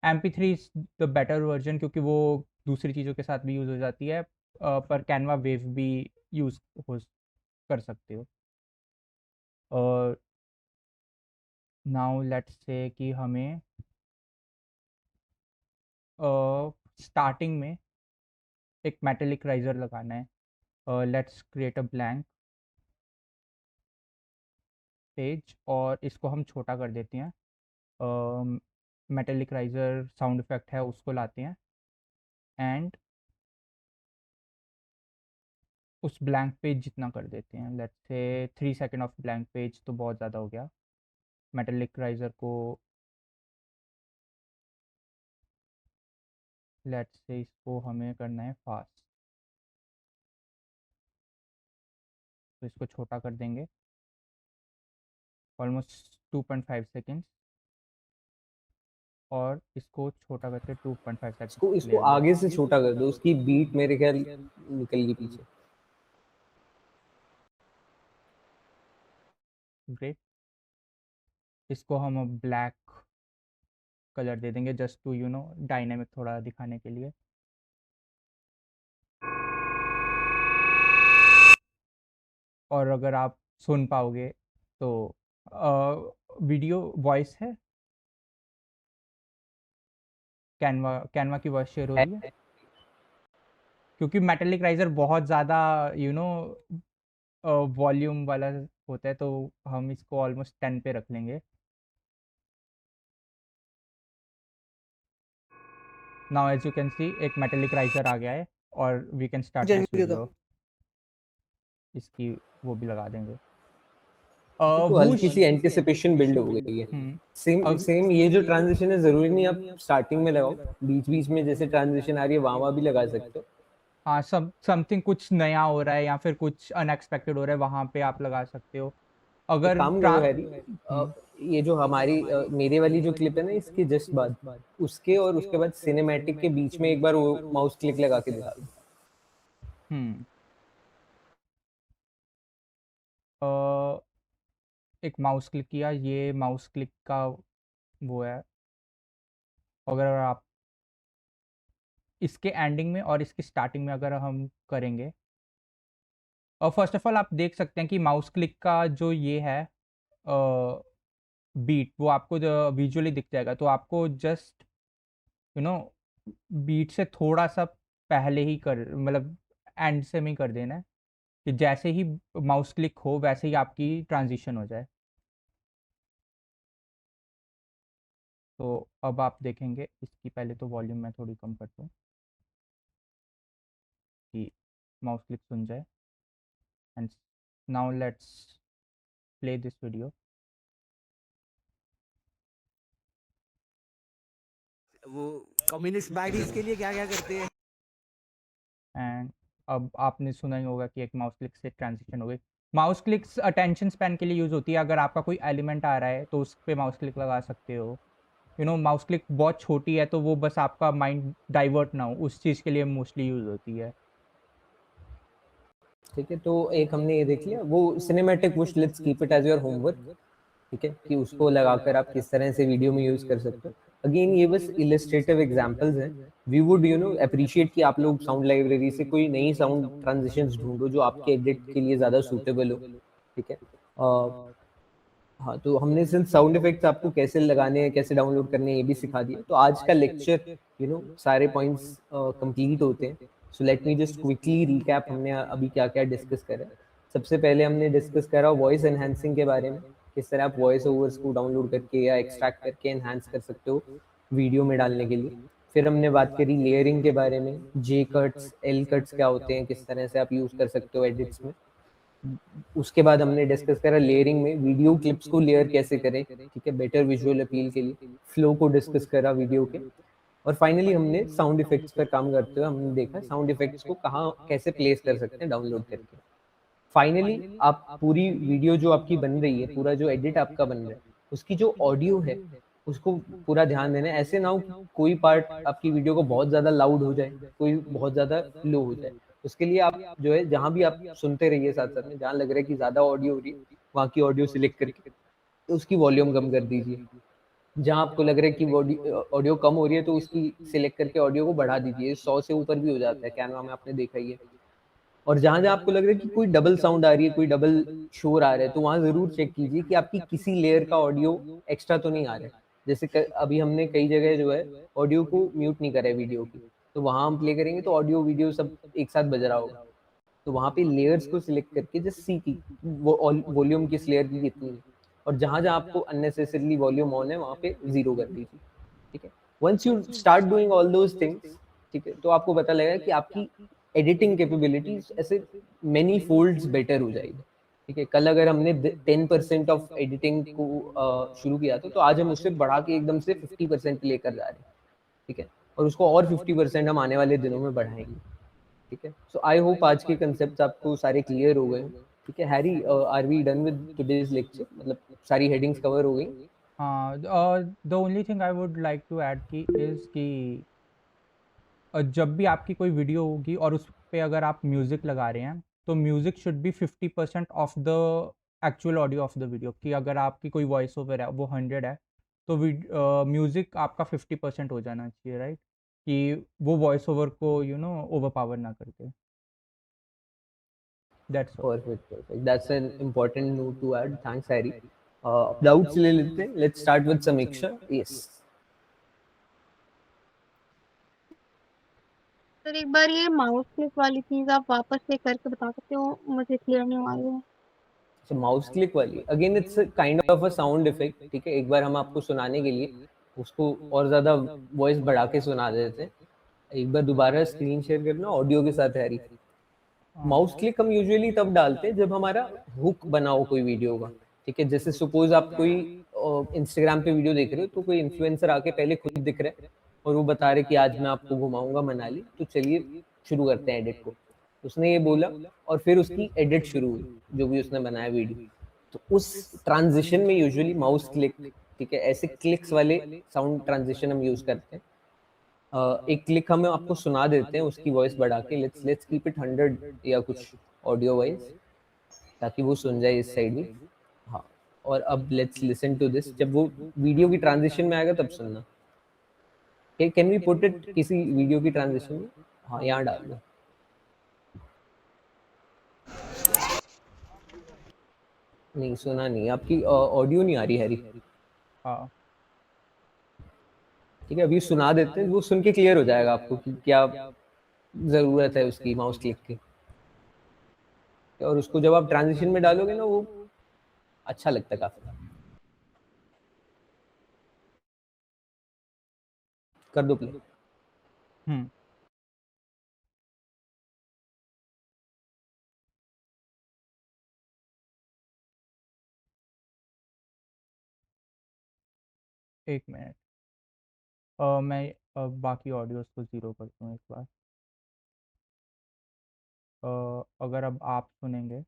Speaker 2: MP3 is the better version, क्योंकि वो दूसरी चीज़ों के साथ भी यूज़ हो जाती है। पर कैनवा वेव भी यूज़ हो कर सकते हो। और नाउ लेट्स से कि हमें स्टार्टिंग में एक मेटेलिक राइजर लगाना है। Let's create a blank page, और इसको हम छोटा कर देते हैं। मेटेलिक राइजर साउंड इफेक्ट है, उसको लाते हैं एंड उस ब्लैंक पेज जितना कर देते हैं। Let's say 3 second of blank page तो बहुत ज़्यादा हो गया। मेटेलिक राइजर को लेट्स से इसको हमें करना है फास्ट, तो इसको छोटा कर देंगे ऑलमोस्ट 2.5 सेकेंड्स, और इसको छोटा करके 2.5 सेकेंड्स
Speaker 1: इसको
Speaker 2: ले
Speaker 1: आगे
Speaker 2: लिया।
Speaker 1: से छोटा कर दो, उसकी बीट मेरे ख्याल निकल गई पीछे।
Speaker 2: ग्रेट। इसको हम अब ब्लैक कलर दे देंगे, जस्ट टू डायनेमिक थोड़ा दिखाने के लिए। और अगर आप सुन पाओगे तो वीडियो वॉइस है, कैनवा की वॉइस शेयर हो रही है, क्योंकि मेटेलिक राइजर बहुत ज़्यादा वॉल्यूम वाला होता है, तो हम इसको ऑलमोस्ट 10 पे रख लेंगे। Now as you can see एक मेटेलिक राइजर आ गया है, और we can start this video. इसकी वो भी लगा देंगे।
Speaker 1: तो हल्की सी एंटिसिपेशन बिल्ड हो गई है। सेम ये जो ट्रांजिशन है, जरूरी नहीं आप स्टार्टिंग में लगाओ, बीच बीच में जैसे ट्रांजिशन आ रही है वहां भी लगा सकते हो।
Speaker 2: हाँ, समथिंग कुछ नया हो रहा है या फिर कुछ अनएक्सपेक्टेड हो रहा है, वहां पे आप लगा सकते हो। अगर
Speaker 1: काम करो हैरी, ये जो हमारी मेरे वाली जो क्लिप है ना, इसके जस्ट बाद उसके और उसके बाद सिनेमैटिक के बीच में एक बार वो माउस क्लिक लगा के दिखा दो।
Speaker 2: एक माउस क्लिक किया, ये माउस क्लिक का वो है। अगर आप इसके एंडिंग में और इसके स्टार्टिंग में अगर हम करेंगे, और फर्स्ट ऑफ ऑल आप देख सकते हैं कि माउस क्लिक का जो ये है बीट, वो आपको विजुअली दिख जाएगा। तो आपको जस्ट यू नो बीट से थोड़ा सा पहले ही मतलब एंड से में कर देना है, कि जैसे ही माउस क्लिक हो वैसे ही आपकी ट्रांजिशन हो जाए। तो अब आप देखेंगे, इसकी पहले तो वॉल्यूम मैं थोड़ी कम कर दूँ कि माउस क्लिक सुन जाए। And now let's play this video.
Speaker 5: वो कम्युनिस्ट पार्टीज के लिए क्या क्या करते हैं।
Speaker 2: एंड अब आपने सुना ही होगा कि एक माउस क्लिक से ट्रांजिशन हो गई। माउस क्लिक्स अटेंशन स्पैन के लिए यूज़ होती है। अगर आपका कोई एलिमेंट आ रहा है तो उस पर माउस क्लिक लगा सकते हो। माउस क्लिक बहुत छोटी है, तो वो बस आपका माइंड डाइवर्ट ना हो, उस चीज़ के लिए मोस्टली यूज़ होती है।
Speaker 1: ठीक है, तो एक हमने ये देख लिया वो cinematic push. Let's keep it as your homework. ठीक है, कि उसको लगाकर आप किस तरह से वीडियो में यूज कर सकते हो। अगेन ये बस इलस्ट्रेटिव एग्जांपल्स हैं। वी वुड अप्रिशिएट कि आप लोग साउंड लाइब्रेरी से कोई नई साउंड ट्रांजिशंस ढूंढो जो आपके एडिट के लिए ज़्यादा सूटेबल हो। ठीक है, हाँ, तो हमने सिर्फ साउंड इफेक्ट्स आपको कैसे लगाने हैं, कैसे डाउनलोड करने हैं, ये भी सिखा दिया। तो आज का लेक्चर सारे पॉइंट्स कंप्लीट होते हैं। So let me just quickly recap हमने अभी क्या क्या डिस्कस करा। सबसे पहले हमने डिस्कस करा वॉइस एनहांसिंग के बारे में, किस तरह आप वॉइस ओवर्स को डाउनलोड करके या एक्सट्रैक्ट करके एनहांस कर सकते हो वीडियो में डालने के लिए। फिर हमने बात करी लेयरिंग के बारे में, जे कट्स, एल कट्स क्या होते हैं, किस तरह से आप यूज़ कर सकते हो एडिट्स में। उसके बाद हमने डिस्कस करा लेयरिंग में वीडियो क्लिप्स को लेयर कैसे करें, ठीक है, बेटर विजुअल अपील के लिए। फ्लो को डिस्कस करा वीडियो के। और फाइनली हमने साउंड इफेक्ट्स पर काम करते हुए हमने देखा साउंड इफेक्ट्स को कहाँ कैसे प्लेस कर सकते हैं डाउनलोड करके। फाइनली आप पूरी वीडियो जो आपकी बन रही है, पूरा जो एडिट आपका बन रहा है, उसकी जो ऑडियो है उसको पूरा ध्यान देना है। ऐसे ना हो कि कोई पार्ट आपकी वीडियो को बहुत ज़्यादा लाउड हो जाए, कोई बहुत ज़्यादा लो हो जाए। उसके लिए आप जहाँ भी आप सुनते रहिए साथ साथ में, जहाँ लग रहा है कि ज़्यादा ऑडियो हो रही है वहाँ की ऑडियो सिलेक्ट करके तो उसकी वॉल्यूम कम कर दीजिए। जहाँ आपको लग रहा है कि ऑडियो कम हो रही है तो उसकी सिलेक्ट करके ऑडियो को बढ़ा दीजिए। 100 से ऊपर भी हो जाता है, कैनवा में आपने देखा ही है। और जहाँ जहाँ आपको लग रहा है कि कोई डबल साउंड आ रही है, कोई डबल शोर आ रहा है, तो वहाँ जरूर चेक कीजिए कि आपकी किसी लेयर का ऑडियो एक्स्ट्रा तो नहीं आ रहा है। जैसे अभी हमने कई जगह ऑडियो को म्यूट नहीं करा है वीडियो की, तो वहाँ हम प्ले करेंगे तो ऑडियो वीडियो सब एक साथ बज रहा होगा। तो वहाँ पे लेयर्स को सिलेक्ट करके जस्ट सी की वो वॉल्यूम किस लेयर की कितनी है, और जहाँ जहाँ आपको अननेसेसरली वॉल्यूम ऑन है वहाँ पे 0 कर दीजिए। ठीक है, once you start doing all those things, ठीक है, तो आपको पता लगेगा कि आपकी एडिटिंग कैपेबिलिटीज ऐसे मेनी फोल्ड्स बेटर हो जाएगी। ठीक है, कल अगर हमने 10% ऑफ एडिटिंग को शुरू किया था, तो आज हम उससे बढ़ा के एकदम से 50% लेकर जा रहे हैं। ठीक है, और उसको और 50% हम आने वाले दिनों में बढ़ाएंगे। ठीक है, सो आई होप आज के कंसेप्ट आपको सारे क्लियर हो गए। ठीक है Harry, are we done with today's lecture? मतलब सारी हेडिंग्स कवर हो गई?
Speaker 2: हाँ, the only thing I would like to add की इज़ कि जब भी आपकी कोई वीडियो होगी और उस पे अगर आप म्यूज़िक लगा रहे हैं, तो music should be 50% of the actual audio of the video. कि अगर आपकी कोई वॉइस ओवर है वो 100 है, तो म्यूज़िक आपका 50% हो जाना चाहिए, राइट? कि वो वॉइस ओवर को ओवरपावर ना करके। That's all.
Speaker 1: Perfect, that's an important note to add. Thanks Harry. Doubts ले लेते हैं। Let's start with Samiksha. Yes
Speaker 6: sir, एक बार ये माउस क्लिक वाली चीज़ आप वापस से करके बता सकते हो? मुझे क्लियर नहीं हुआ ये।
Speaker 1: सो माउस क्लिक वाली again it's kind of a sound effect. ठीक है, एक बार हम आपको सुनाने के लिए उसको और ज्यादा वॉइस बढ़ा के सुना देते हैं। एक बार दोबारा स्क्रीन शेयर करना ऑडियो के साथ हैरी। माउस क्लिक हम यूजुअली तब डालते हैं जब हमारा हुक बना हो कोई वीडियो का। ठीक है, जैसे सपोज आप कोई इंस्टाग्राम पे वीडियो देख रहे हो, तो कोई इन्फ्लुएंसर आके पहले खुद दिख रहा है और वो बता रहे कि आज मैं आपको घुमाऊंगा मनाली, तो चलिए शुरू करते हैं एडिट को। उसने ये बोला और फिर उसकी एडिट शुरू हुई जो भी उसने बनाया वीडियो। तो उस ट्रांजिशन में यूजुअली माउस क्लिक, ठीक है, ऐसे क्लिक्स वाले साउंड ट्रांजिशन हम यूज करते हैं। एक क्लिक हम आपको सुना देते हैं उसकी वॉइस बढ़ा के। लेट्स कीप इट 100 या कुछ ऑडियो वाइज, ताकि वो सुन जाए इस साइड भी। हाँ, और अब लेट्स लिसन टू दिस। जब वो वीडियो की ट्रांजिशन में आएगा तब सुनना। कैन वी पुट इट किसी वीडियो की ट्रांजिशन में? हाँ, यहाँ डाल दो। नहीं सुना नहीं, आपकी ऑडियो नहीं आ रही हैरी।
Speaker 2: हाँ,
Speaker 1: ठीक है, अभी सुना देते हैं, वो सुन के क्लियर हो जाएगा आपको कि क्या जरूरत है उसकी माउस क्लिक की। और उसको जब आप ट्रांजिशन में डालोगे ना, वो अच्छा लगता है काफी। कर दो प्ले।
Speaker 2: हम्म। एक मिनट, मैं बाकी ऑडियोज को ज़ीरो करता हूँ एक बार। अगर अब आप सुनेंगे।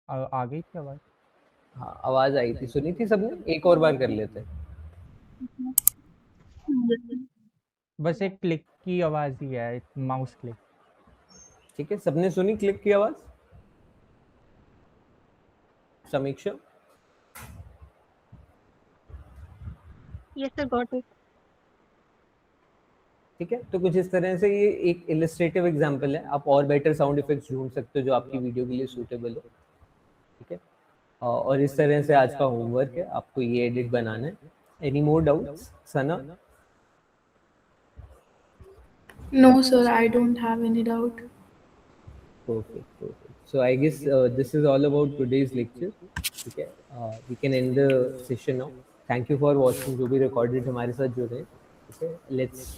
Speaker 2: आ गई थी आवाज़?
Speaker 1: हाँ, आवाज आई थी, सुनी थी सबने? एक और बार कर लेते हैं।
Speaker 2: बस एक क्लिक की आवाज़ ही है, माउस क्लिक।
Speaker 1: ठीक है, सबने सुनी क्लिक की आवाज? समीक्षा?
Speaker 6: Yes, sir, got it.
Speaker 1: ठीक है, तो कुछ इस तरह से ये एक इलस्ट्रेटिव एग्जांपल है। आप और बेटर साउंड इफेक्ट्स ढूंढ सकते हो जो आपकी वीडियो के लिए सूटेबल हो। ठीक है, और इस तरह से आज का होमवर्क है, आपको ये एडिट बनाना है। Any more doubts Sana?
Speaker 3: No, sir, I don't have any doubt.
Speaker 1: Perfect. So I guess this is all about today's lecture. ठीक है, we can end the session now. Thank you for watching, जो भी recorded हमारे साथ जुड़े। ठीक है, let's